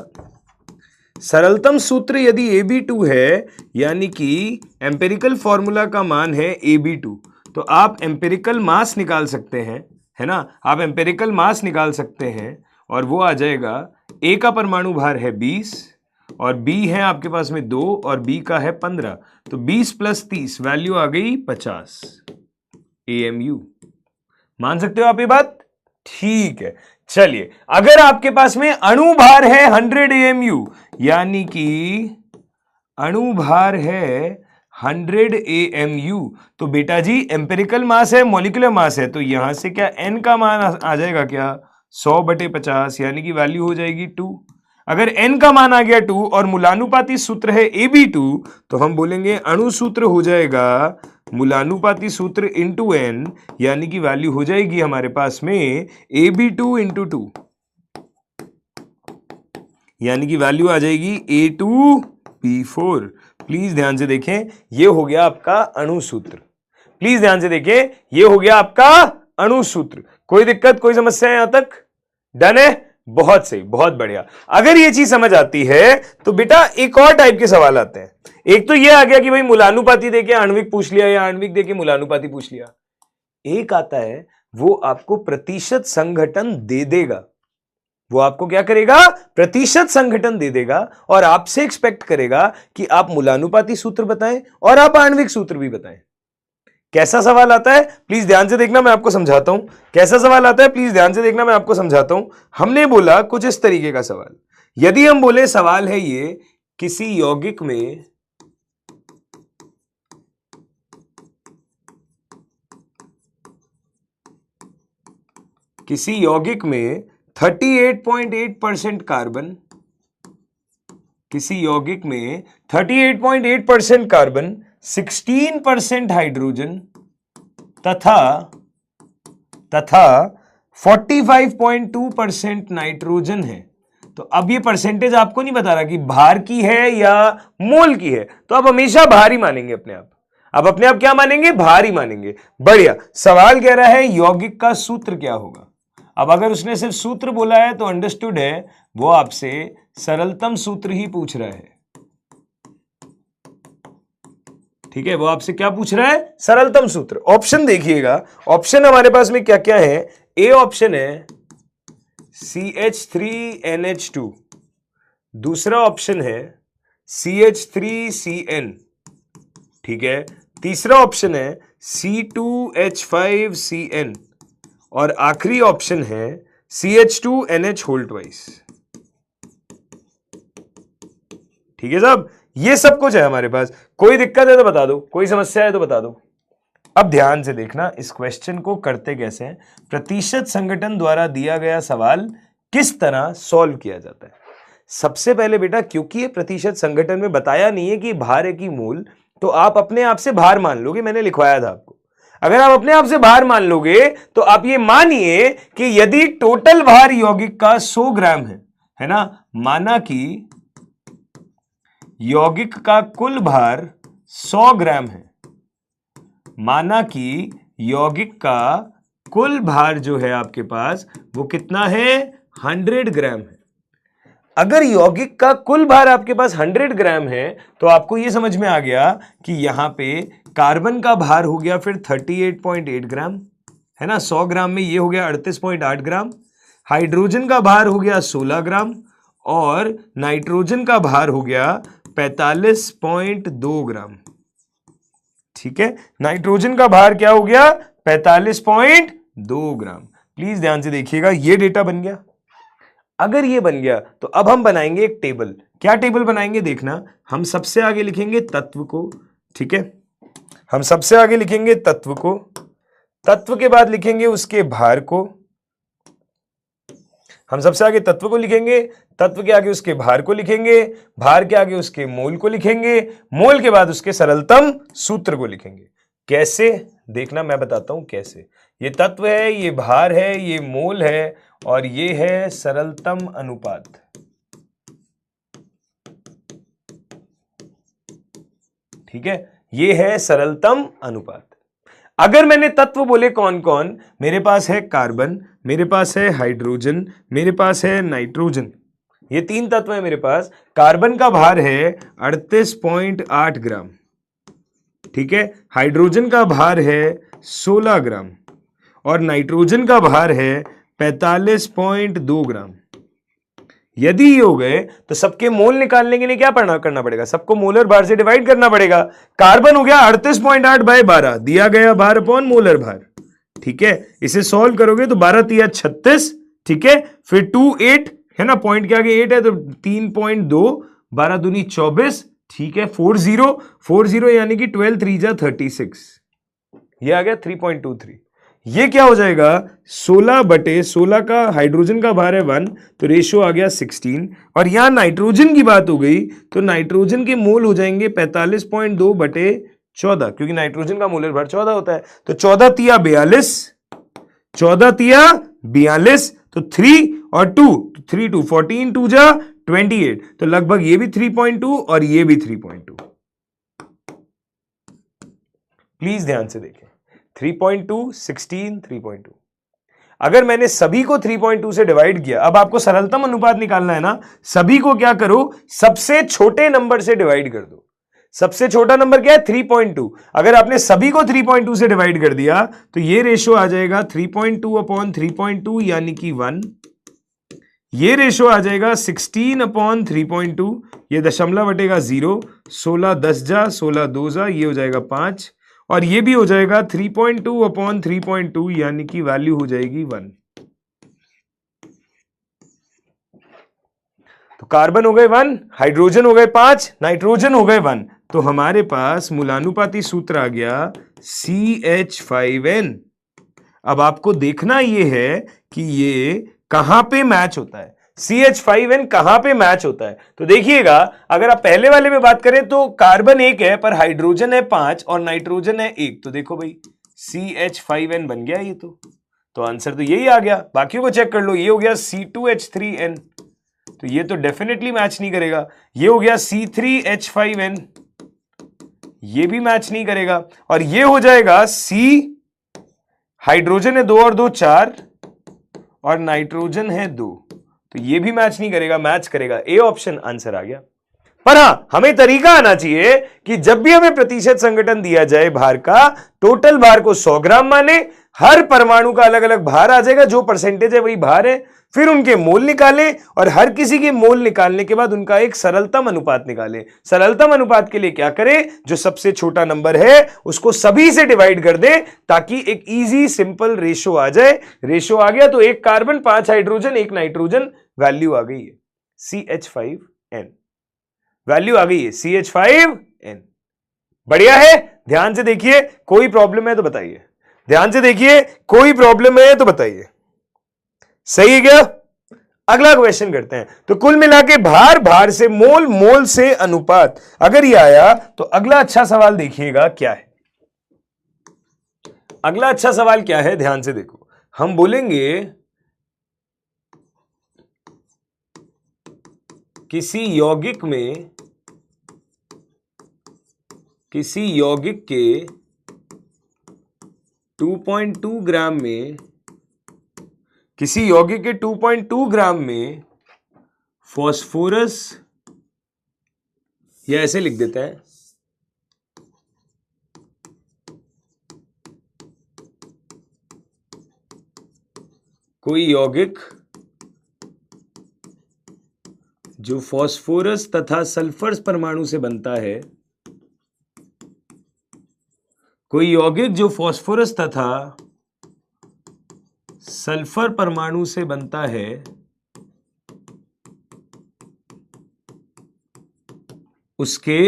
सरलतम सूत्र यदि Ab2 है, यानी कि एम्पिरिकल फॉर्मूला का मान है Ab2, तो आप एम्पिरिकल मास निकाल सकते हैं, है ना? आप एम्पिरिकल मास निकाल सकते हैं और वो आ जाएगा, A का परमाणु भार है 20 और B है आपके पास में 2 और B का है 15, तो 20 + 30 वैल्यू आ गई 50 AMU। मान सकते हो आप ये बात? ठीक है, चलिए अगर आपके पास में अणु भार है 100 AMU, यानी कि अणु भार है 100 AMU, तो बेटा जी एम्पिरिकल मास है, मॉलिक्यूलर मास है, तो यहां से क्या n का मान आ जाएगा क्या? 100/50, यानी कि वैल्यू हो जाएगी 2। अगर n का मान आ गया 2 और मूलानुपाती सूत्र है Ab2, तो हम बोलेंगे अणु सूत्र हो जाएगा मूलानुपाती सूत्र इंटू n, यानी कि वैल्यू हो जाएगी हमारे पास में Ab2 × 2, यानी कि वैल्यू आ जाएगी A2P4। प्लीज ध्यान से देखें, ये हो गया आपका अणु सूत्र। प्लीज ध्यान से देखें, ये हो गया आपका अणु सूत्र। कोई दिक्कत, कोई समस्या है यहां तक? डन है? बहुत सही, बहुत बढ़िया। अगर ये चीज समझ आती है तो बेटा एक और टाइप के सवाल आते हैं। एक तो ये आ गया कि भाई मूलानुपाती देके आणविक पूछ लिया या आणविक देके मूलानुपाती पूछ लिया। एक आता है वो आपको प्रतिशत संघटन दे देगा, वो आपको क्या करेगा? प्रतिशत संघटन दे देगा और आपसे एक्सपेक्ट करेगा कि आप मूलानुपाती सूत्र बताएं और आप आणविक सूत्र भी बताएं। कैसा सवाल आता है प्लीज ध्यान से देखना, मैं आपको समझाता हूं। कैसा सवाल आता है प्लीज ध्यान से देखना, मैं आपको समझाता हूं। हमने बोला कुछ इस तरीके का सवाल, यदि हम बोले सवाल है ये, किसी यौगिक में किसी यौगिक में 38.8% कार्बन, किसी यौगिक में 38.8% कार्बन, 16% हाइड्रोजन तथा 45.2% नाइट्रोजन है। तो अब ये परसेंटेज आपको नहीं बता रहा कि भार की है या मोल की है, तो आप हमेशा भार ही मानेंगे अपने आप। अब अपने आप क्या मानेंगे? भार ही मानेंगे। बढ़िया। सवाल कह रहा है यौगिक का सूत्र क्या होगा। अब अगर उसने सिर्फ सूत्र बोला है तो अंडरस्टूड है, वो आपसे सरलतम सूत्र ही पूछ रहा है। ठीक है, वो आपसे क्या पूछ रहा है? सरलतम सूत्र। ऑप्शन देखिएगा, ऑप्शन हमारे पास में क्या क्या है। ए ऑप्शन है CH3NH2, दूसरा ऑप्शन है CH3CN, ठीक है, तीसरा ऑप्शन है C2H5CN और आखिरी ऑप्शन है CH2NH2। ठीक है साहब, ये सब कुछ है हमारे पास। कोई दिक्कत है तो बता दो, कोई समस्या है तो बता दो। अब ध्यान से देखना, इस क्वेश्चन को करते कैसे हैं। प्रतिशत संगठन द्वारा दिया गया सवाल किस तरह सॉल्व किया जाता है। सबसे पहले बेटा, क्योंकि ये प्रतिशत संगठन में बताया नहीं है कि भार है कि मोल, तो आप अपने आप से भार मान लोगे। मैंने लिखवाया था आपको, अगर आप अपने आप से भार मान लोगे तो आप ये मानिए कि यदि टोटल भार यौगिक का 100 ग्राम है ना, माना कि यौगिक का कुल भार 100 ग्राम है, माना कि यौगिक का कुल भार जो है आपके पास वो कितना है? 100 ग्राम है। अगर यौगिक का कुल भार आपके पास 100 ग्राम है तो आपको यह समझ में आ गया कि यहां पे कार्बन का भार हो गया फिर 38.8 ग्राम, है ना। 100 ग्राम में ये हो गया 38.8 ग्राम। हाइड्रोजन का भार हो गया 16 ग्राम और नाइट्रोजन का भार हो गया 45.2 ग्राम। ठीक है, नाइट्रोजन का भार क्या हो गया 45.2 ग्राम। प्लीज ध्यान से देखिएगा, ये डेटा बन गया। अगर ये बन गया तो अब हम बनाएंगे एक टेबल। क्या टेबल बनाएंगे देखना, हम सबसे आगे लिखेंगे तत्व को। ठीक है, हम सबसे आगे लिखेंगे तत्व को, तत्व के बाद लिखेंगे उसके भार को। हम सबसे आगे तत्व को लिखेंगे, तत्व के आगे उसके भार को लिखेंगे, भार के आगे उसके मोल को लिखेंगे, मोल के बाद उसके सरलतम सूत्र को लिखेंगे। कैसे देखना, मैं बताता हूं कैसे। ये तत्व है, ये भार है, ये मोल है और ये है सरलतम अनुपात। ठीक है, ये है सरलतम अनुपात। अगर मैंने तत्व बोले कौन कौन, मेरे पास है कार्बन, मेरे पास है हाइड्रोजन, मेरे पास है नाइट्रोजन, ये 3 तत्व है मेरे पास। कार्बन का भार है 38.8 ग्राम। ठीक है, हाइड्रोजन का भार है 16 ग्राम और नाइट्रोजन का भार है 45.2 ग्राम। यदि ये हो गए तो सबके मोल निकालने के लिए क्या करना पड़ेगा, सबको मोलर भार से डिवाइड करना पड़ेगा। कार्बन हो गया 38.8 बाय 12, दिया गया भार अपॉन मोलर भार। ठीक है, इसे सॉल्व करोगे तो 12 तिया 36। ठीक है, फिर 2 8 है ना, पॉइंट के आगे 8 है तो 3.2, 12 दूनी 24। ठीक है, 40 यानी कि 12 3 जा 36, ये आ गया 3.23। ये क्या हो जाएगा 16/16 का हाइड्रोजन का भार है 1 तो रेशियो आ गया 16। और यहां नाइट्रोजन की बात हो गई तो नाइट्रोजन के मोल हो जाएंगे 45.2/14, क्योंकि नाइट्रोजन का मोलर भार 14 होता है। तो 14 तिया 42, 14 तिया 42, तो 3 और 2 3 2 14 2 जा 28, तो लगभग ये भी 3.2 और ये भी 3.2। प्लीज ध्यान से देखें, 3.2 16 3.2। अगर मैंने सभी को 3.2 से डिवाइड किया, अब आपको सरलतम अनुपात निकालना है ना, सभी को क्या करो, सबसे छोटे नंबर से डिवाइड कर दो। सबसे छोटा नंबर क्या है 3.2। अगर आपने सभी को 3.2 से डिवाइड कर दिया तो ये रेशियो आ जाएगा 3.2/3.2 यानी कि 1। ये रेशियो आ जाएगा 16/3.2, ये दशमलव बटेगा 0, 16 10 जा 16 2 जा, ये हो जाएगा 5 और ये भी हो जाएगा 3.2/3.2 यानी कि वैल्यू हो जाएगी 1। तो कार्बन हो गए 1, हाइड्रोजन हो गए 5, नाइट्रोजन हो गए 1, तो हमारे पास मूलानुपाती सूत्र आ गया CH5N। अब आपको देखना यह है कि ये कहां पे मैच होता है, CH5N कहां पे मैच होता है। तो देखिएगा, अगर आप पहले वाले में बात करें तो कार्बन 1 है पर हाइड्रोजन है 5 और नाइट्रोजन है 1, तो देखो भाई CH5N बन गया ये। तो आंसर तो यही आ गया। बाकियों को चेक कर लो, ये हो गया C2H3N, तो ये तो डेफिनेटली मैच नहीं करेगा। ये हो गया C3H5N, ये भी मैच नहीं करेगा। और ये हो जाएगा C, हाइड्रोजन है 2 और 2 4 और नाइट्रोजन है 2, तो ये भी मैच नहीं करेगा। मैच करेगा ए ऑप्शन, आंसर आ गया। पर हां, हमें तरीका आना चाहिए कि जब भी हमें प्रतिशत संगठन दिया जाए भार का, टोटल भार को 100 ग्राम माने, हर परमाणु का अलग अलग भार आ जाएगा, जो परसेंटेज है वही भार है, फिर उनके मोल निकालें और हर किसी के मोल निकालने के बाद उनका एक सरलतम अनुपात निकालें। सरलतम अनुपात के लिए क्या करें, जो सबसे छोटा नंबर है उसको सभी से डिवाइड कर दें ताकि एक इजी सिंपल रेशियो आ जाए। रेशियो आ गया तो 1 कार्बन 5 हाइड्रोजन 1 नाइट्रोजन, वैल्यू आ गई है CH5N, वैल्यू आ गई है CH5N। बढ़िया है, ध्यान से देखिए, कोई प्रॉब्लम है तो बताइए। ध्यान से देखिए, कोई प्रॉब्लम है तो बताइए। सही है क्या? अगला क्वेश्चन करते हैं। तो कुल मिला के भार, भार से मोल, मोल से अनुपात, अगर ये आया तो अगला अच्छा सवाल देखिएगा क्या है। अगला अच्छा सवाल क्या है, ध्यान से देखो। हम बोलेंगे किसी यौगिक के 2.2 ग्राम में, किसी यौगिक के 2.2 ग्राम में फास्फोरस, या ऐसे लिख देता है, कोई यौगिक जो फास्फोरस तथा सल्फर परमाणु से बनता है, कोई यौगिक जो फास्फोरस तथा सल्फर परमाणु से बनता है, उसके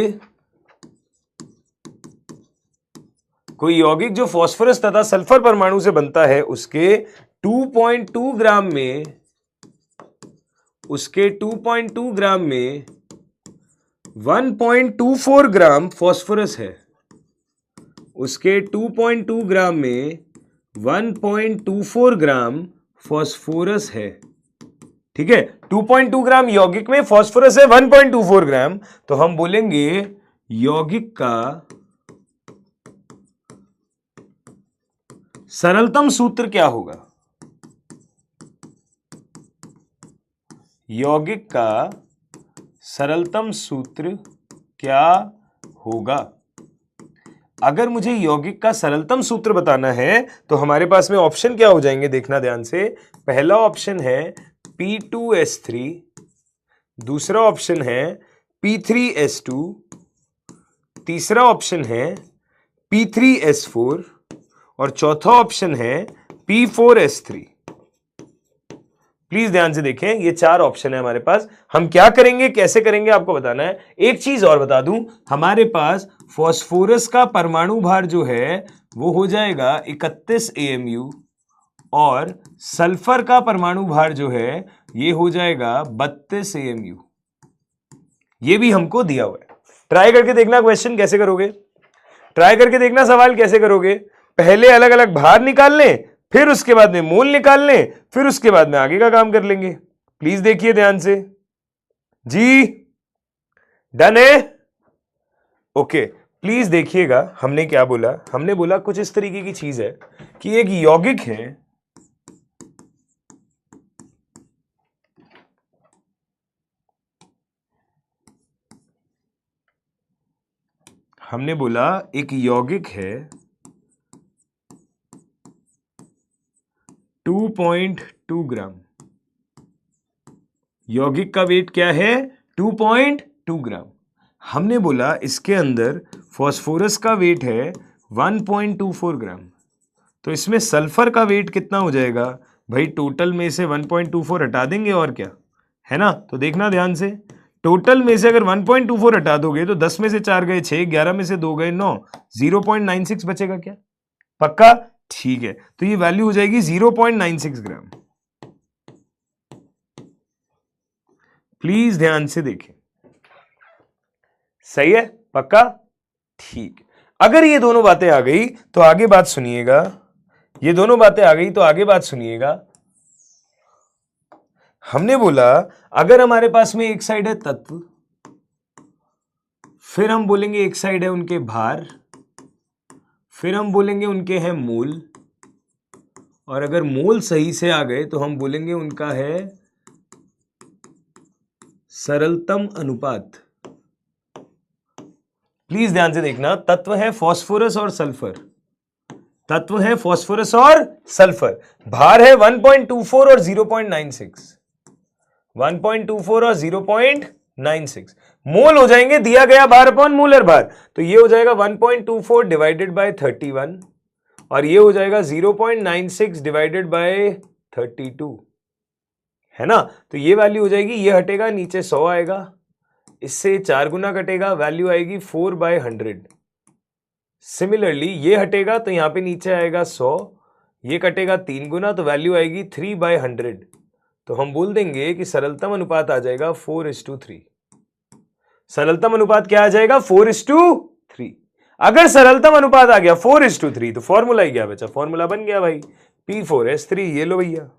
कोई यौगिक जो फास्फोरस तथा सल्फर परमाणु से बनता है, उसके 2.2 ग्राम में 1.24 ग्राम फास्फोरस है। उसके 2.2 ग्राम में 1.24 ग्राम फास्फोरस है। ठीक है, 2.2 ग्राम यौगिक में फास्फोरस है 1.24 ग्राम, तो हम बोलेंगे यौगिक का सरलतम सूत्र क्या होगा? यौगिक का सरलतम सूत्र क्या होगा? अगर मुझे यौगिक का सरलतम सूत्र बताना है तो हमारे पास में ऑप्शन क्या हो जाएंगे, देखना ध्यान से। पहला ऑप्शन है P2S3, दूसरा ऑप्शन है P3S2, तीसरा ऑप्शन है P3S4 और चौथा ऑप्शन है P4S3। प्लीज ध्यान से देखें, ये चार ऑप्शन है हमारे पास। हम क्या करेंगे, कैसे करेंगे, आपको बताना है। एक चीज और बता दूं, हमारे पास फास्फोरस का परमाणु भार जो है वो हो जाएगा 31 AMU और सल्फर का परमाणु भार जो है ये हो जाएगा 32 AMU। ये भी हमको दिया हुआ है। ट्राई करके देखना क्वेश्चन कैसे करोगे, ट्राई करके देखना सवाल कैसे करोगे। पहले अलग अलग भार निकाल लें, फिर उसके बाद में मोल निकाल लें, फिर उसके बाद में आगे का काम कर लेंगे। प्लीज देखिए ध्यान से जी। डन है? ओके, प्लीज देखिएगा हमने क्या बोला। हमने बोला कुछ इस तरीके की चीज है कि एक यौगिक है, हमने बोला एक यौगिक है 2.2 ग्राम। यौगिक का वेट क्या है? 2.2 ग्राम। हमने बोला इसके अंदर फास्फोरस का वेट है 1.24 ग्राम। तो इसमें सल्फर का वेट कितना हो जाएगा भाई? टोटल में से 1.24 हटा देंगे और क्या है ना। तो देखना ध्यान से, टोटल में से अगर 1.24 हटा दोगे तो 10 में से 4 गए 6, 11 में से 2 गए 9, 0.96 बचेगा क्या? पक्का? ठीक है, तो ये वैल्यू हो जाएगी 0.96 ग्राम। प्लीज ध्यान से देखें, सही है? पक्का? ठीक। अगर ये दोनों बातें आ गई तो आगे बात सुनिएगा। ये दोनों बातें आ गई तो आगे बात सुनिएगा। हमने बोला अगर हमारे पास में एक साइड है तत्व, फिर हम बोलेंगे एक साइड है उनके भार, फिर हम बोलेंगे उनके हैं मोल, और अगर मोल सही से आ गए तो हम बोलेंगे उनका है सरलतम अनुपात। प्लीज ध्यान से देखना, तत्व है फास्फोरस और सल्फर, तत्व है फास्फोरस और सल्फर, भार है 1.24 और 0.96, 1.24 और 0.96, मोल हो जाएंगे दिया गया भार अपॉन मोलर भार। तो ये हो जाएगा 1.24 डिवाइडेड बाय 31 और ये हो जाएगा 0.96 डिवाइडेड बाय 32, है ना। तो ये वैल्यू हो जाएगी, ये हटेगा नीचे 100 आएगा, इससे 4 गुना कटेगा, वैल्यू आएगी 4/100। सिमिलरली ये हटेगा तो यहां पे नीचे आएगा 100, ये कटेगा 3 गुना तो वैल्यू आएगी 3/100। तो हम बोल देंगे कि सरलतम अनुपात आ जाएगा 4:3। सरलतम अनुपात क्या आ जाएगा? 4:3। अगर सरलतम अनुपात आ गया 4:3 तो फॉर्मूला ही क्या बचा? फॉर्मूला बन गया भाई P4S3। ये लो भैया,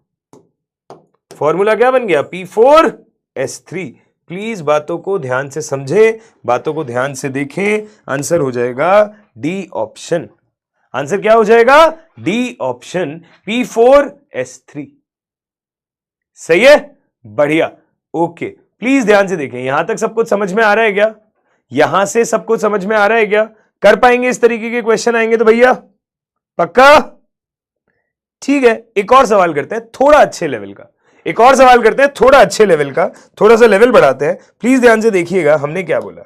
फॉर्मूला क्या बन गया? P4S3। प्लीज बातों को ध्यान से समझें, बातों को ध्यान से देखें। आंसर हो जाएगा डी ऑप्शन। आंसर क्या हो जाएगा? D option, P4S3। सही है? बढ़िया, ओके। प्लीज ध्यान से देखें, यहां तक सब कुछ समझ में आ रहा है क्या? यहां से सब कुछ समझ में आ रहा है क्या? कर पाएंगे इस तरीके के क्वेश्चन आएंगे तो भैया? पक्का? ठीक है, एक और सवाल करते हैं थोड़ा अच्छे लेवल का। एक और सवाल करते हैं थोड़ा अच्छे लेवल का, थोड़ा सा लेवल बढ़ाते हैं। प्लीज ध्यान से देखिएगा हमने क्या बोला,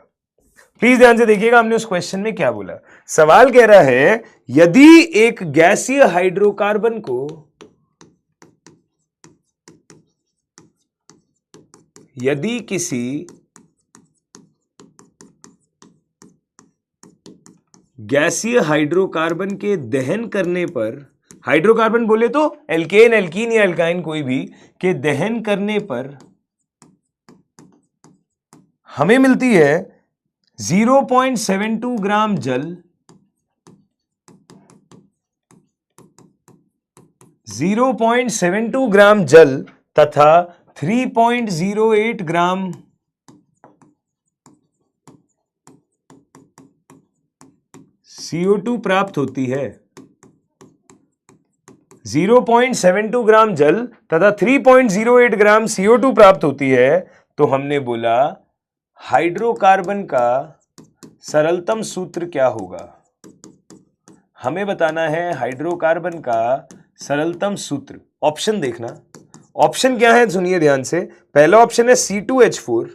प्लीज ध्यान से देखिएगा हमने उस क्वेश्चन में क्या बोला। सवाल कह रहा है यदि एक गैसीय हाइड्रोकार्बन को यदि किसी गैसीय हाइड्रोकार्बन के दहन करने पर, हाइड्रोकार्बन बोले तो एल्केन, एल्कीन या एल्काइन कोई भी, के दहन करने पर हमें मिलती है 0.72 ग्राम जल, 0.72 ग्राम जल तथा 3.08 ग्राम CO2 प्राप्त होती है। 0.72 ग्राम जल तथा 3.08 ग्राम CO2 प्राप्त होती है। तो हमने बोला हाइड्रोकार्बन का सरलतम सूत्र क्या होगा। हमें बताना है हाइड्रोकार्बन का सरलतम सूत्र। ऑप्शन देखना, ऑप्शन क्या है सुनिए ध्यान से। पहला ऑप्शन है C2H4,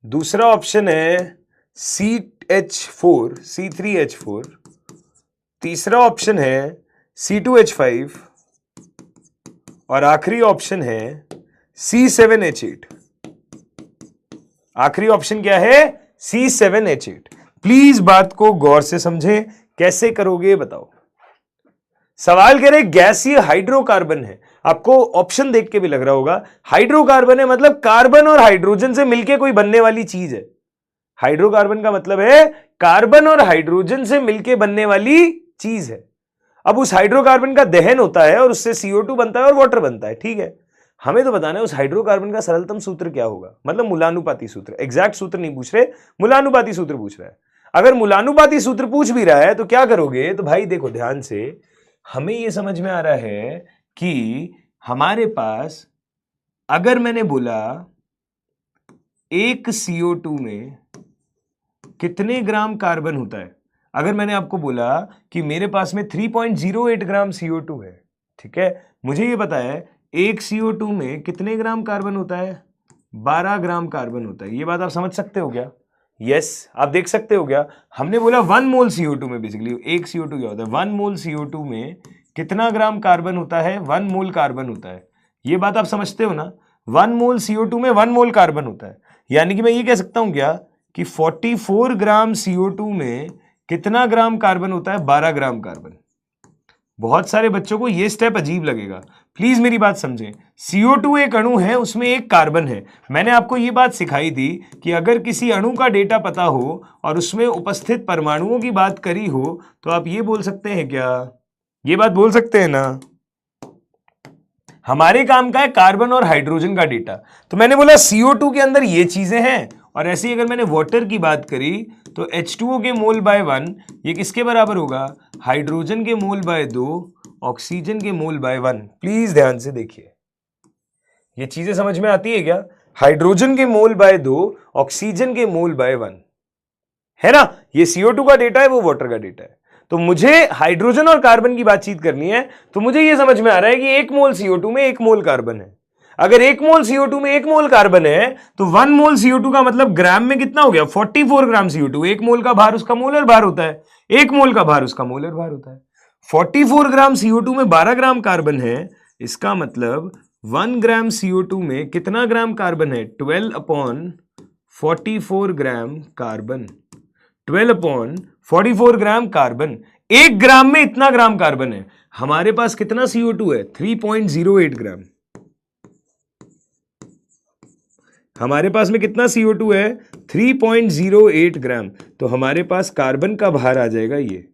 दूसरा ऑप्शन है CH4 C3H4, तीसरा ऑप्शन है C2H5 और आखिरी ऑप्शन है C7H8। आखिरी ऑप्शन क्या है? C7H8। प्लीज बात को गौर से समझें, कैसे करोगे बताओ। सवाल कह रहे गैसीय हाइड्रोकार्बन है, आपको ऑप्शन देख के भी लग रहा होगा हाइड्रोकार्बन है मतलब कार्बन और हाइड्रोजन से मिलके कोई बनने वाली चीज है। हाइड्रोकार्बन का मतलब है कार्बन और हाइड्रोजन से मिलके बनने वाली चीज है। अब उस हाइड्रोकार्बन का दहन होता है और उससे CO2 बनता है और वाटर बनता है, ठीक है। हमें तो बताना है उस हाइड्रोकार्बन का सरलतम सूत्र क्या होगा, मतलब मूलानुपाती सूत्र। एग्जैक्ट सूत्र नहीं पूछ रहे, मूलानुपाती सूत्र पूछ रहा है। अगर मूलानुपाती सूत्र पूछ भी रहा है तो क्या करोगे, तो भाई देखो ध्यान से, हमें यह समझ में आ रहा है कि हमारे पास अगर मैंने बोला एक CO2 में कितने ग्राम कार्बन होता है, अगर मैंने आपको बोला कि मेरे पास में 3.08 ग्राम CO2 है, ठीक है, मुझे ये पता है एक CO2 में कितने ग्राम कार्बन होता है, 12 ग्राम कार्बन होता है। ये बात आप समझ सकते हो क्या? यस, आप देख सकते हो क्या? हमने बोला 1 मोल CO2 में, बेसिकली एक CO2 क्या होता है, 1 मोल CO2 में कितना ग्राम कार्बन होता है, 1 मोल कार्बन होता है। ये बात आप समझते हो ना, 1 मोल CO2 में 1 मोल कार्बन होता है। यानी कि मैं ये कह सकता हूं क्या कि 44 ग्राम CO2 में कितना ग्राम कार्बन होता है, 12 ग्राम कार्बन। बहुत सारे बच्चों को यह स्टेप अजीब लगेगा, प्लीज मेरी बात समझें। CO2 एक अणु है, उसमें एक कार्बन है। मैंने आपको यह बात सिखाई थी कि अगर किसी अणु का डेटा पता हो और उसमें उपस्थित परमाणुओं की बात करी हो तो आप ये बोल सकते हैं क्या, ये बात बोल सकते हैं ना, हमारे काम का है कार्बन और हाइड्रोजन का डेटा। तो मैंने बोला CO2 के अंदर ये चीजें हैं, और ऐसे ही अगर मैंने वाटर की बात करी तो H2O के मोल बाय 1 ये किसके बराबर होगा, हाइड्रोजन के मोल बाय 2, ऑक्सीजन के मोल बाय 1। प्लीज ध्यान से देखिए, ये चीजें समझ में आती है क्या? हाइड्रोजन के मोल बाय 2, ऑक्सीजन के मोल बाय 1, है ना। ये CO2 का डेटा है, वो वाटर का डेटा है। तो मुझे हाइड्रोजन और कार्बन की बातचीत करनी है, तो मुझे यह समझ में आ रहा है कि 1 मोल CO2 में 1 मोल कार्बन है। अगर 1 मोल CO2 में 1 मोल कार्बन है तो 1 मोल CO2 का मतलब ग्राम में कितना हो गया, 44 ग्राम CO2। 1 मोल का भार उसका मोलर भार होता है, 1 मोल का भार उसका मोलर भार होता है। 44 ग्राम CO2 में 12 ग्राम कार्बन है, इसका मतलब 1 ग्राम CO2 में कितना ग्राम कार्बन है, 12/44 ग्राम कार्बन। 12/44 ग्राम कार्बन, 1 ग्राम में इतना ग्राम कार्बन है। हमारे पास कितना CO2 है, 3.08 ग्राम। हमारे पास में कितना CO2 है, 3.08 ग्राम। तो हमारे पास कार्बन का भार आ जाएगा ये,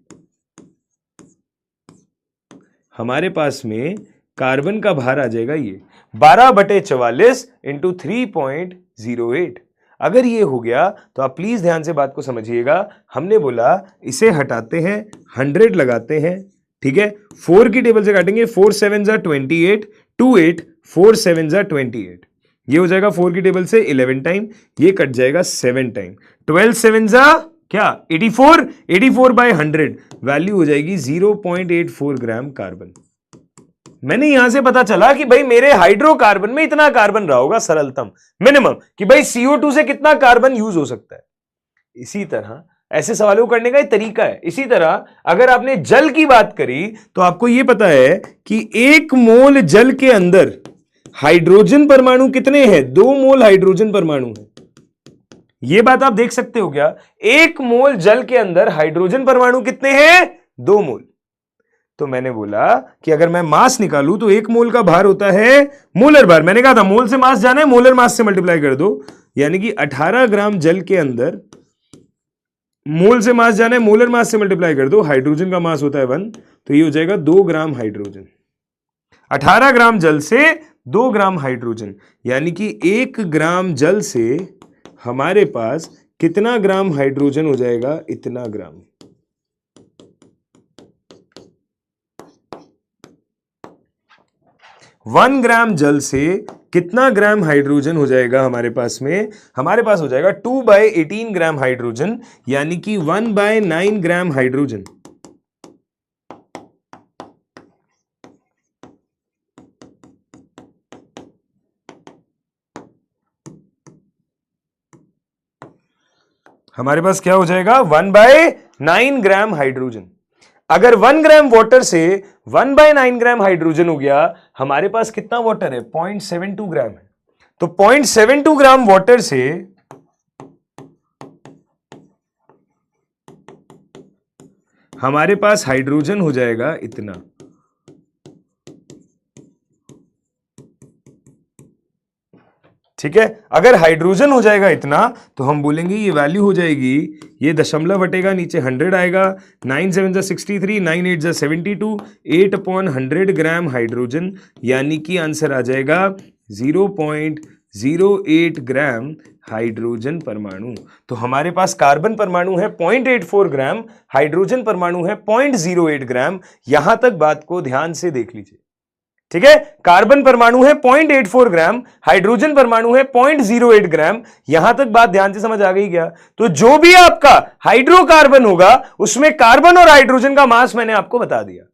हमारे पास में कार्बन का भार आ जाएगा ये 12/44 इंटू 3.08। अगर ये हो गया तो आप प्लीज ध्यान से बात को समझिएगा। हमने बोला इसे हटाते हैं, 100 लगाते हैं, ठीक है। 4 की टेबल से काटेंगे, 4 7 जा 28, 28 4 7 जा 28, ये हो जाएगा 4 की टेबल से 11 टाइम, ये कट जाएगा 7 टाइम, 12 7 जा क्या 84, 84/100 वैल्यू हो जाएगी 0.84 ग्राम कार्बन। मैंने यहां से पता चला कि भाई मेरे हाइड्रोकार्बन में इतना कार्बन रहा होगा सरलतम मिनिमम, कि भाई CO2 से कितना कार्बन यूज हो सकता है। इसी तरह ऐसे सवालों को करने का एक तरीका है। इसी तरह अगर आपने जल की बात करी तो आपको यह पता है कि 1 मोल जल के अंदर हाइड्रोजन परमाणु कितने हैं? 2 मोल हाइड्रोजन परमाणु है। यह बात आप देख सकते हो क्या? 1 मोल जल के अंदर हाइड्रोजन परमाणु कितने हैं? 2 मोल। तो मैंने बोला कि अगर मैं मास निकालूं तो 1 मोल का भार होता है मोलर भार। मैंने कहा था मोल से मास जाना है, मोलर मास से मल्टीप्लाई कर दो, यानी कि 18 ग्राम जल के अंदर मोल से मास जाना है, मोलर मास से मल्टीप्लाई कर दो, हाइड्रोजन का मास होता है 1, तो ये हो जाएगा 2 ग्राम हाइड्रोजन। 18 ग्राम जल से 2 ग्राम हाइड्रोजन, यानी कि 1 ग्राम जल से हमारे पास कितना ग्राम हाइड्रोजन हो जाएगा? इतना ग्राम। वन ग्राम जल से कितना ग्राम हाइड्रोजन हो जाएगा हमारे पास में? हमारे पास हो जाएगा 2/18 ग्राम हाइड्रोजन, यानी कि 1/9 ग्राम हाइड्रोजन। हमारे पास क्या हो जाएगा? 1/9 ग्राम हाइड्रोजन। अगर 1 ग्राम वाटर से 1/9 ग्राम हाइड्रोजन हो गया, हमारे पास कितना वाटर है? 0.72 ग्राम है। तो 0.72 ग्राम वाटर से हमारे पास हाइड्रोजन हो जाएगा इतना। ठीक है, अगर हाइड्रोजन हो जाएगा इतना तो हम बोलेंगे ये वैल्यू हो जाएगी, ये दशमलव हटेगा, नीचे 100 आएगा, 9 7 जा 63, 9 8 जा 72, 8/100 ग्राम हाइड्रोजन, यानी कि आंसर आ जाएगा 0.08 ग्राम हाइड्रोजन परमाणु। तो हमारे पास कार्बन परमाणु है 0.84 ग्राम, हाइड्रोजन परमाणु है 0.08 ग्राम। यहां तक बात को ध्यान से देख लीजिए। ठीक है, कार्बन परमाणु है 0.84 ग्राम, हाइड्रोजन परमाणु है 0.08 ग्राम। यहां तक बात ध्यान से समझ आ गई क्या? तो जो भी आपका हाइड्रोकार्बन होगा उसमें कार्बन और हाइड्रोजन का मास मैंने आपको बता दिया।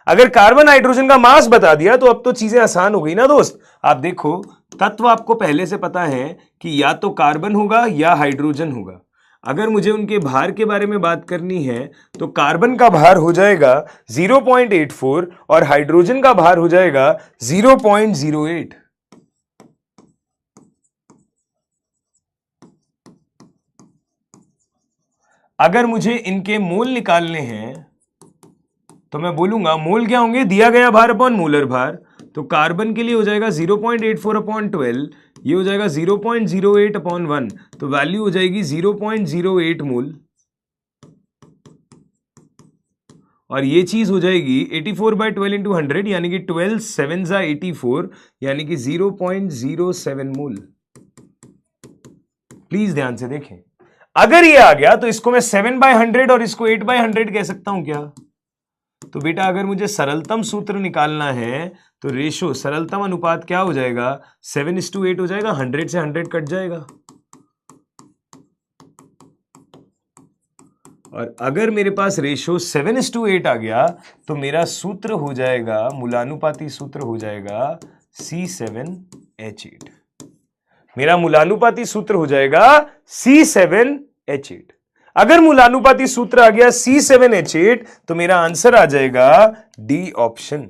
अगर कार्बन हाइड्रोजन का मास बता दिया तो अब तो चीजें आसान हो गई ना दोस्त। आप देखो, तत्व आपको पहले से पता है कि या तो कार्बन होगा या हाइड्रोजन होगा। अगर मुझे उनके भार के बारे में बात करनी है तो कार्बन का भार हो जाएगा 0.84 और हाइड्रोजन का भार हो जाएगा 0.08। अगर मुझे इनके मोल निकालने हैं तो मैं बोलूंगा मोल क्या होंगे? दिया गया भार अपॉन मोलर भार। तो कार्बन के लिए हो जाएगा 0.84/12, ये हो जाएगा 0.08/1, तो वैल्यू हो जाएगी 0.08 मोल। और ये चीज हो जाएगी 84/12 इंटू 100, यानी कि 12 7 जा 84, यानी कि 0.07 मोल। प्लीज ध्यान से देखें, अगर ये आ गया तो इसको मैं 7/100 और इसको 8/100 कह सकता हूं क्या? तो बेटा अगर मुझे सरलतम सूत्र निकालना है तो रेशो, सरलतम अनुपात क्या हो जाएगा? 7:8 हो जाएगा, 100 से 100 कट जाएगा। और अगर मेरे पास रेशो 7:8 आ गया तो मेरा सूत्र हो जाएगा, मूलानुपाती सूत्र हो जाएगा C7H8। मेरा मूलानुपाती सूत्र हो जाएगा C7H8। अगर मूलानुपाती सूत्र आ गया C7H8 तो मेरा आंसर आ जाएगा डी ऑप्शन।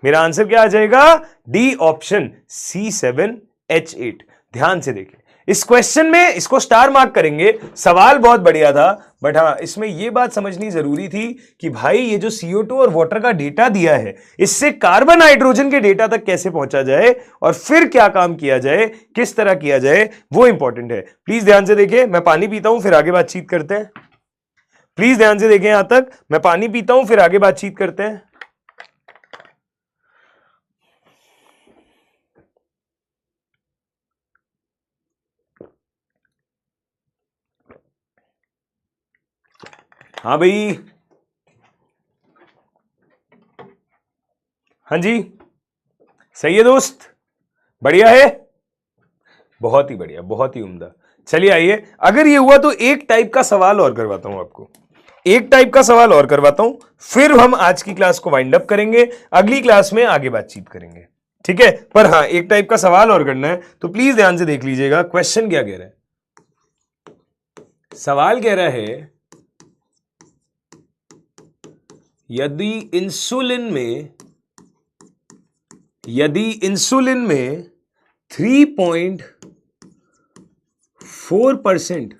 मेरा आंसर क्या आ जाएगा? D option, C7H8। ध्यान से देखिए, इस क्वेश्चन में इसको स्टार मार्क करेंगे। सवाल बहुत बढ़िया था, बट हाँ इसमें यह बात समझनी जरूरी थी कि भाई ये जो CO2 और वाटर का डेटा दिया है, इससे कार्बन हाइड्रोजन के डेटा तक कैसे पहुंचा जाए और फिर क्या काम किया जाए, किस तरह किया जाए, वो इंपॉर्टेंट है। प्लीज ध्यान से देखिए, मैं पानी पीता हूं फिर आगे बातचीत करते हैं। प्लीज ध्यान से देखें, यहां तक मैं पानी पीता हूं फिर आगे बातचीत करते हैं। हाँ भाई, हाँ जी, सही है दोस्त, बढ़िया है, बहुत ही बढ़िया, बहुत ही उम्दा। चलिए आइए, अगर ये हुआ तो एक टाइप का सवाल और करवाता हूं आपको। एक टाइप का सवाल और करवाता हूं, फिर हम आज की क्लास को वाइंड अप करेंगे, अगली क्लास में आगे बातचीत करेंगे, ठीक है। पर हां, एक टाइप का सवाल और करना है, तो प्लीज ध्यान से देख लीजिएगा। क्वेश्चन क्या कह रहा है? सवाल कह रहा है यदि इंसुलिन में 3.4%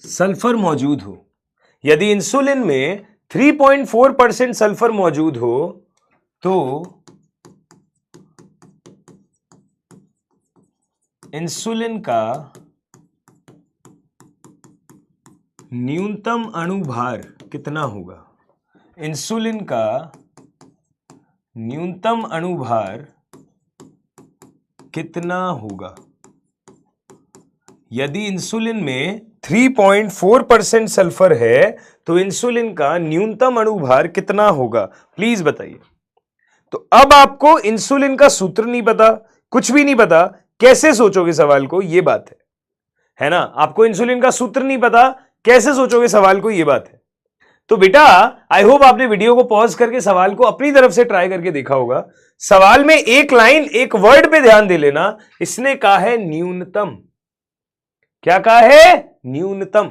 सल्फर मौजूद हो, यदि इंसुलिन में 3.4% सल्फर मौजूद हो तो इंसुलिन का न्यूनतम अणुभार कितना होगा? इंसुलिन का न्यूनतम अणुभार कितना होगा? यदि इंसुलिन में 3.4% सल्फर है तो इंसुलिन का न्यूनतम अणुभार कितना होगा? प्लीज बताइए। तो अब आपको इंसुलिन का सूत्र नहीं पता, कुछ भी नहीं पता, कैसे सोचोगे सवाल को, यह बात है ना। आपको इंसुलिन का सूत्र नहीं पता, कैसे सोचोगे सवाल को, यह बात है। तो बेटा आई होप आपने वीडियो को पॉज करके सवाल को अपनी तरफ से ट्राई करके देखा होगा। सवाल में एक लाइन, एक वर्ड पे ध्यान दे लेना, इसने कहा है न्यूनतम। क्या कहा है? न्यूनतम।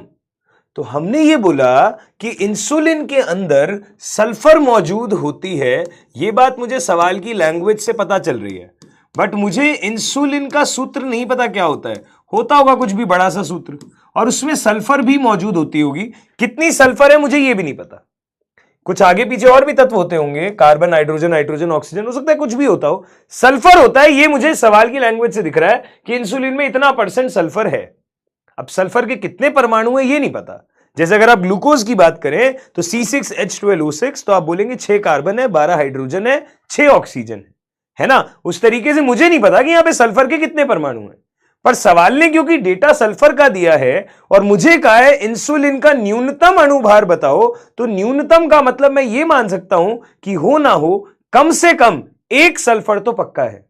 तो हमने ये बोला कि इंसुलिन के अंदर सल्फर मौजूद होती है, ये बात मुझे सवाल की लैंग्वेज से पता चल रही है, बट मुझे इंसुलिन का सूत्र नहीं पता क्या होता है। होता होगा कुछ भी बड़ा सा सूत्र, और उसमें सल्फर भी मौजूद होती होगी। कितनी सल्फर है मुझे ये भी नहीं पता। कुछ आगे पीछे और भी तत्व होते होंगे, कार्बन, हाइड्रोजन, नाइट्रोजन, ऑक्सीजन, हो सकता है कुछ भी होता हो। सल्फर होता है, ये मुझे सवाल की लैंग्वेज से दिख रहा है कि इंसुलिन में इतना % सल्फर है। अब सल्फर के कितने परमाणु है ये नहीं पता। जैसे अगर आप ग्लूकोज की बात करें तो C6H12O6, तो आप बोलेंगे 6 कार्बन है, 12 हाइड्रोजन है, 6 ऑक्सीजन है ना। उस तरीके से मुझे नहीं पता कि यहां पे सल्फर के कितने परमाणु हैं, पर सवाल ने क्योंकि डेटा सल्फर का दिया है और मुझे कहा है इंसुलिन का न्यूनतम अणुभार बताओ, तो न्यूनतम का मतलब मैं ये मान सकता हूं कि हो ना हो कम से कम एक सल्फर तो पक्का है।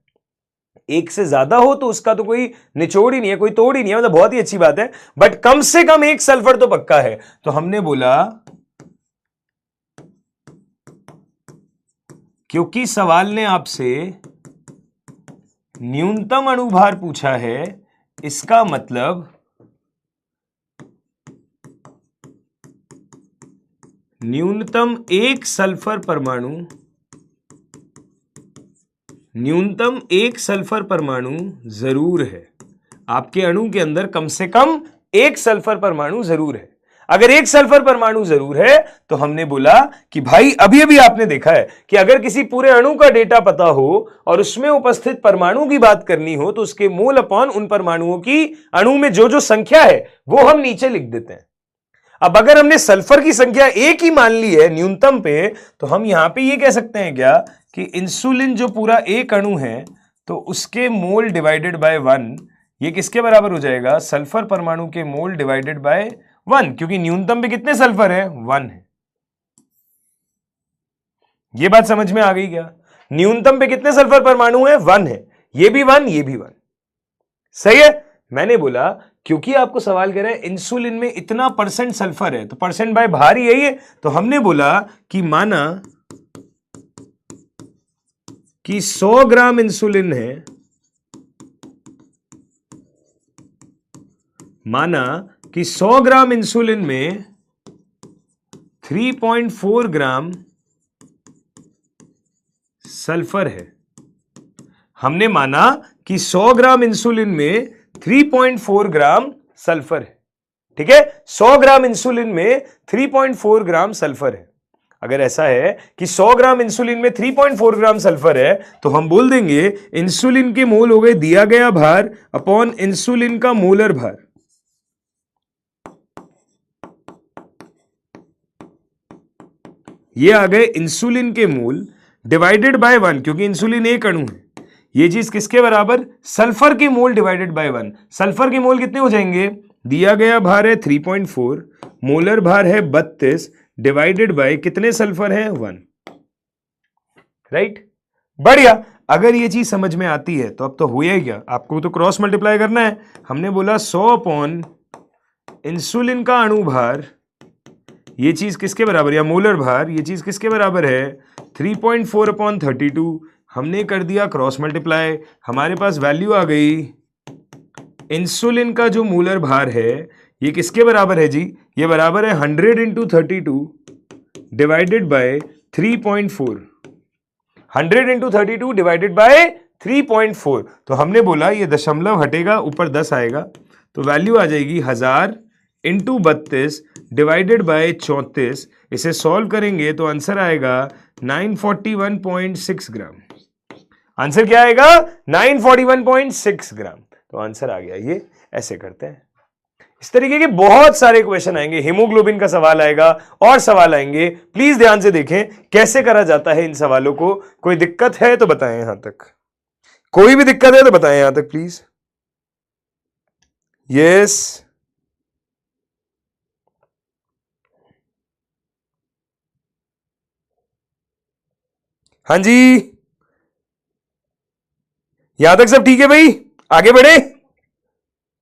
एक से ज्यादा हो तो उसका तो कोई निचोड़ ही नहीं है, कोई तोड़ ही नहीं है, मतलब बहुत ही अच्छी बात है, बट कम से कम एक सल्फर तो पक्का है। तो हमने बोला क्योंकि सवाल ने आपसे न्यूनतम अणुभार पूछा है, इसका मतलब न्यूनतम एक सल्फर परमाणु जरूर है। आपके अणु के अंदर कम से कम एक सल्फर परमाणु जरूर है। अगर एक सल्फर परमाणु जरूर है तो हमने बोला कि भाई अभी अभी आपने देखा है कि अगर किसी पूरे अणु का डेटा पता हो और उसमें उपस्थित परमाणु की बात करनी हो तो उसके मोल अपॉन उन परमाणुओं की अणु में जो जो संख्या है वो हम नीचे लिख देते हैं। अब अगर हमने सल्फर की संख्या एक ही मान ली है न्यूनतम पे, तो हम यहां पे ये कह सकते हैं क्या कि इंसुलिन जो पूरा एक अणु है तो उसके मोल डिवाइडेड बाय 1, ये किसके बराबर हो जाएगा? सल्फर परमाणु के मोल डिवाइडेड बाय 1, क्योंकि न्यूनतम पे कितने सल्फर है? 1 है। ये बात समझ में आ गई क्या? न्यूनतम पे कितने सल्फर परमाणु है? 1 है। ये भी 1, ये भी 1। सही है। मैंने बोला क्योंकि आपको सवाल कर रहे हैं इंसुलिन में इतना % सल्फर है, तो % बाय भार ही है, तो हमने बोला कि माना कि 100 ग्राम इंसुलिन है, माना कि 100 ग्राम इंसुलिन में 3.4 ग्राम सल्फर है। हमने माना कि 100 ग्राम इंसुलिन में 3.4 ग्राम सल्फर है। ठीक है, 100 ग्राम इंसुलिन में 3.4 ग्राम सल्फर है। अगर ऐसा है कि 100 ग्राम इंसुलिन में 3.4 ग्राम सल्फर है तो हम बोल देंगे इंसुलिन के मोल हो गए दिया गया भार अपॉन इंसुलिन का मोलर भार। ये आ गए इंसुलिन के मोल डिवाइडेड बाय 1, क्योंकि इंसुलिन एक अणु है। ये चीज किसके बराबर? सल्फर के मोल डिवाइडेड बाय 1। सल्फर के मोल कितने हो जाएंगे? दिया गया भार है 3.4, मोलर भार है 32, डिवाइडेड बाय कितने सल्फर है? 1। राइट, बढ़िया। अगर ये चीज समझ में आती है तो अब तो हुआ ही क्या, आपको तो क्रॉस मल्टीप्लाई करना है। हमने बोला 100 अपॉन इंसुलिन का अणु भार, ये चीज किसके बराबर, या मोलर भार, ये चीज किसके बराबर है 3.4 अपॉन 32। हमने कर दिया क्रॉस मल्टीप्लाई, हमारे पास वैल्यू आ गई। इंसुलिन का जो मोलर भार है ये किसके बराबर है जी, ये बराबर है 100 into 32 divided by 3.4। 100 into 32 divided by 3.4। तो हमने बोला ये दशमलव हटेगा, ऊपर 10 आएगा, तो वैल्यू आ जाएगी 1000 इंटू 32 डिवाइडेड बाय 34। इसे सॉल्व करेंगे तो आंसर आएगा 941.6 ग्राम। आंसर क्या आएगा 941.6 ग्राम। तो आंसर आ गया ये। ऐसे करते हैं, इस तरीके के बहुत सारे क्वेश्चन आएंगे। हीमोग्लोबिन का सवाल आएगा और सवाल आएंगे। प्लीज ध्यान से देखें कैसे करा जाता है इन सवालों को। कोई दिक्कत है तो बताएं यहां तक, कोई भी दिक्कत है तो बताएं यहां तक प्लीज। यस, हाँ जी, यहां तक सब ठीक है भाई, आगे बढ़े।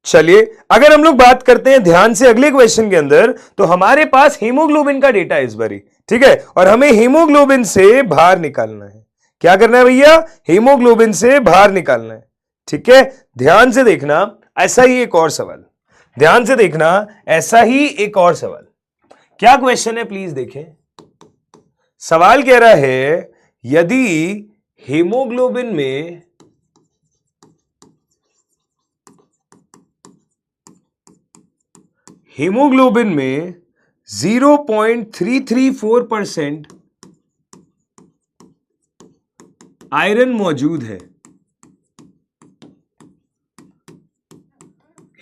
चलिए अगर हम लोग बात करते हैं ध्यान से अगले क्वेश्चन के अंदर, तो हमारे पास हीमोग्लोबिन का डेटा है इस बारी, ठीक है, और हमें हीमोग्लोबिन से भार निकालना है। क्या करना है भैया, हीमोग्लोबिन से भार निकालना है, ठीक है। ध्यान से देखना, ऐसा ही एक और सवाल, ध्यान से देखना, ऐसा ही एक और सवाल। क्या क्वेश्चन है प्लीज देखें। सवाल कह रहा है यदि हीमोग्लोबिन में हीमोग्लोबिन में 0.334% आयरन मौजूद है,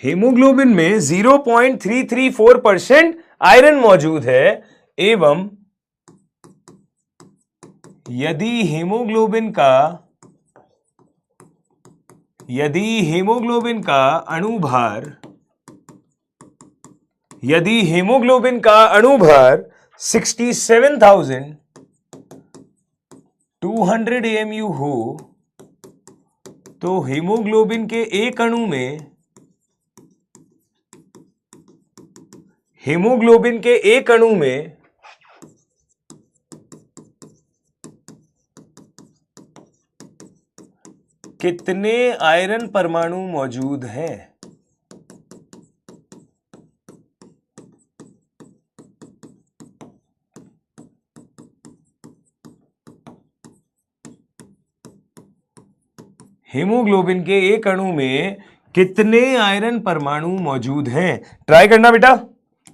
हीमोग्लोबिन में 0.334% आयरन मौजूद है, एवं यदि हीमोग्लोबिन का अणुभार 67,200 AMU हो, तो हीमोग्लोबिन के एक अणु में कितने आयरन परमाणु मौजूद हैं। हीमोग्लोबिन के एक अणु में कितने आयरन परमाणु मौजूद हैं। ट्राई करना बेटा,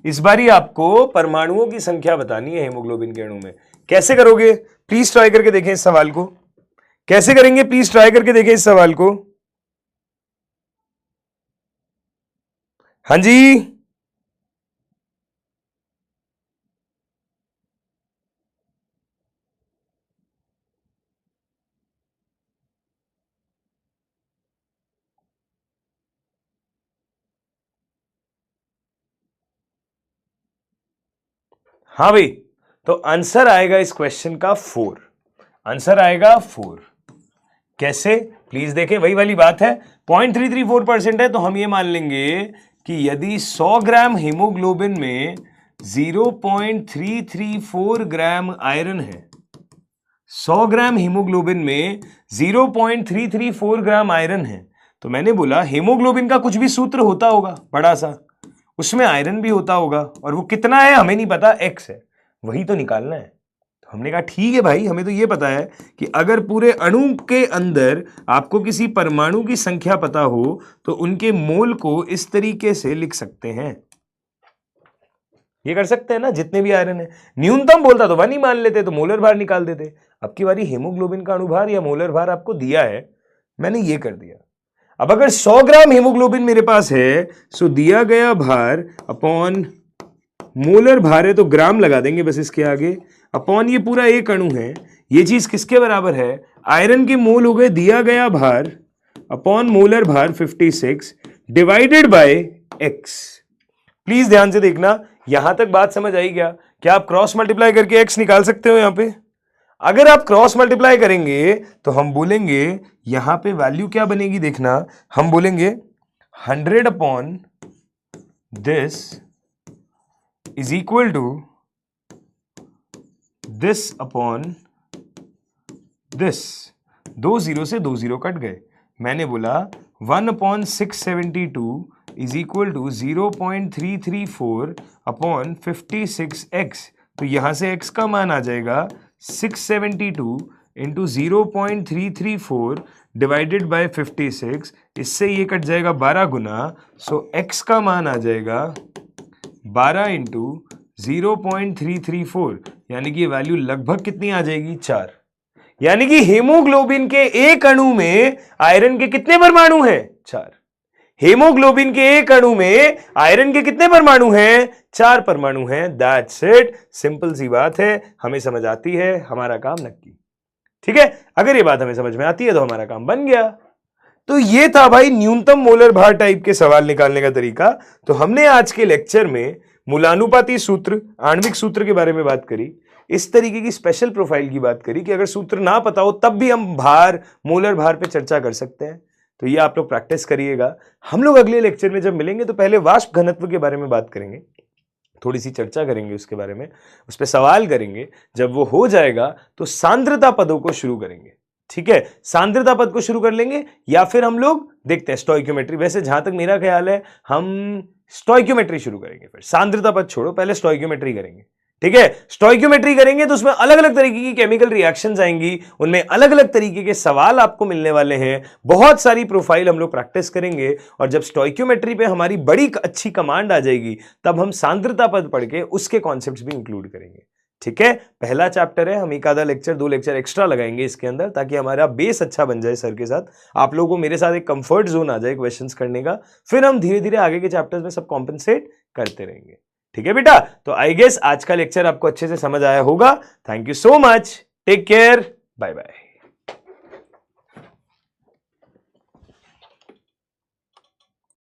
इस बारी आपको परमाणुओं की संख्या बतानी है हीमोग्लोबिन के अणु में। कैसे करोगे प्लीज ट्राई करके देखें इस सवाल को, कैसे करेंगे प्लीज ट्राई करके देखें इस सवाल को। हाँ जी, हाँ भाई, तो आंसर आएगा इस क्वेश्चन का 4। आंसर आएगा 4। कैसे प्लीज देखें, वही वाली बात है, 0.334% है, तो हम ये मान लेंगे कि यदि 100 ग्राम हीमोग्लोबिन में 0.334 ग्राम आयरन है, 100 ग्राम हीमोग्लोबिन में 0.334 ग्राम आयरन है, तो मैंने बोला हीमोग्लोबिन का कुछ भी सूत्र होता होगा बड़ा सा, उसमें आयरन भी होता होगा, और वो कितना है हमें नहीं पता, x है, वही तो निकालना है। तो हमने कहा ठीक है भाई, हमें तो ये पता है कि अगर पूरे अणु के अंदर आपको किसी परमाणु की संख्या पता हो तो उनके मोल को इस तरीके से लिख सकते हैं। ये कर सकते हैं ना, जितने भी आयरन है। न्यूनतम बोलता तो 1 ही मान लेते, तो मोलर भार निकाल देते। अब की बारी हीमोग्लोबिन का अणुभार या मोलर भार आपको दिया है, मैंने ये कर दिया। अब अगर 100 ग्राम हीमोग्लोबिन मेरे पास है, सो दिया गया भार अपॉन मोलर भार है तो ग्राम लगा देंगे बस इसके आगे, अपॉन ये पूरा एक अणु है, ये चीज किसके बराबर है, आयरन के मोल हो गए दिया गया भार अपॉन मोलर भार 56 डिवाइडेड बाय x। प्लीज ध्यान से देखना, यहां तक बात समझ आई क्या आप क्रॉस मल्टीप्लाई करके x निकाल सकते हो। यहां पे अगर आप क्रॉस मल्टीप्लाई करेंगे तो हम बोलेंगे यहां पे वैल्यू क्या बनेगी, देखना, हम बोलेंगे 100 upon this is equal to this upon this. 2 zero से 2 जीरो कट गए। मैंने बोला 1 upon 672 is equal to 0.334 upon 56x। तो यहां से x का मान आ जाएगा 672 इंटू 0.334 डिवाइडेड बाय 56। इससे ये कट जाएगा 12 गुना। सो x का मान आ जाएगा 12 इंटू 0.334, यानी कि ये वैल्यू लगभग कितनी आ जाएगी, 4। यानी कि हीमोग्लोबिन के एक अणु में आयरन के कितने परमाणु हैं, 4। हीमोग्लोबिन के एक अणु में आयरन के कितने परमाणु हैं, 4 परमाणु हैं। दैट्स इट, सिंपल सी बात है, हमें समझ आती है, हमारा काम नक्की। ठीक है, अगर ये बात हमें समझ में आती है तो हमारा काम बन गया। तो ये था भाई न्यूनतम मोलर भार टाइप के सवाल निकालने का तरीका। तो हमने आज के लेक्चर में मूलानुपाती सूत्र, आणविक सूत्र के बारे में बात करी, इस तरीके की स्पेशल प्रोफाइल की बात करी कि अगर सूत्र ना पता हो तब भी हम भार, मोलर भार पे चर्चा कर सकते हैं। तो ये आप लोग प्रैक्टिस करिएगा। हम लोग अगले लेक्चर में जब मिलेंगे तो पहले वाष्प घनत्व के बारे में बात करेंगे, थोड़ी सी चर्चा करेंगे उसके बारे में, उस पर सवाल करेंगे। जब वो हो जाएगा तो सांद्रता पदों को शुरू करेंगे। ठीक है, सांद्रता पद को शुरू कर लेंगे या फिर हम लोग देखते हैं स्टोइक्योमेट्री। वैसे जहां तक मेरा ख्याल है हम स्टोइक्योमेट्री शुरू करेंगे, फिर सांद्रता पद छोड़ो, पहले स्टोइक्योमेट्री करेंगे। ठीक है, स्टोइक्योमेट्री करेंगे तो उसमें अलग अलग तरीके की केमिकल रिएक्शंस आएंगी, उनमें अलग अलग तरीके के सवाल आपको मिलने वाले हैं, बहुत सारी प्रोफाइल हम लोग प्रैक्टिस करेंगे। और जब स्टोइक्योमेट्री पे हमारी बड़ी अच्छी कमांड आ जाएगी तब हम सांद्रता पद पढ़ के उसके कॉन्सेप्ट्स भी इंक्लूड करेंगे। ठीक है, पहला चैप्टर है, हम एक आधा लेक्चर, 2 लेक्चर एक्स्ट्रा लगाएंगे इसके अंदर ताकि हमारा बेस अच्छा बन जाए सर के साथ, आप लोगों को मेरे साथ एक कंफर्ट जोन आ जाए क्वेश्चंस करने का। फिर हम धीरे धीरे आगे के चैप्टर्स में सब कॉम्पेंसेट करते रहेंगे। ठीक है बेटा, तो आई गेस आज का लेक्चर आपको अच्छे से समझ आया होगा। Thank you so much, take care, bye bye.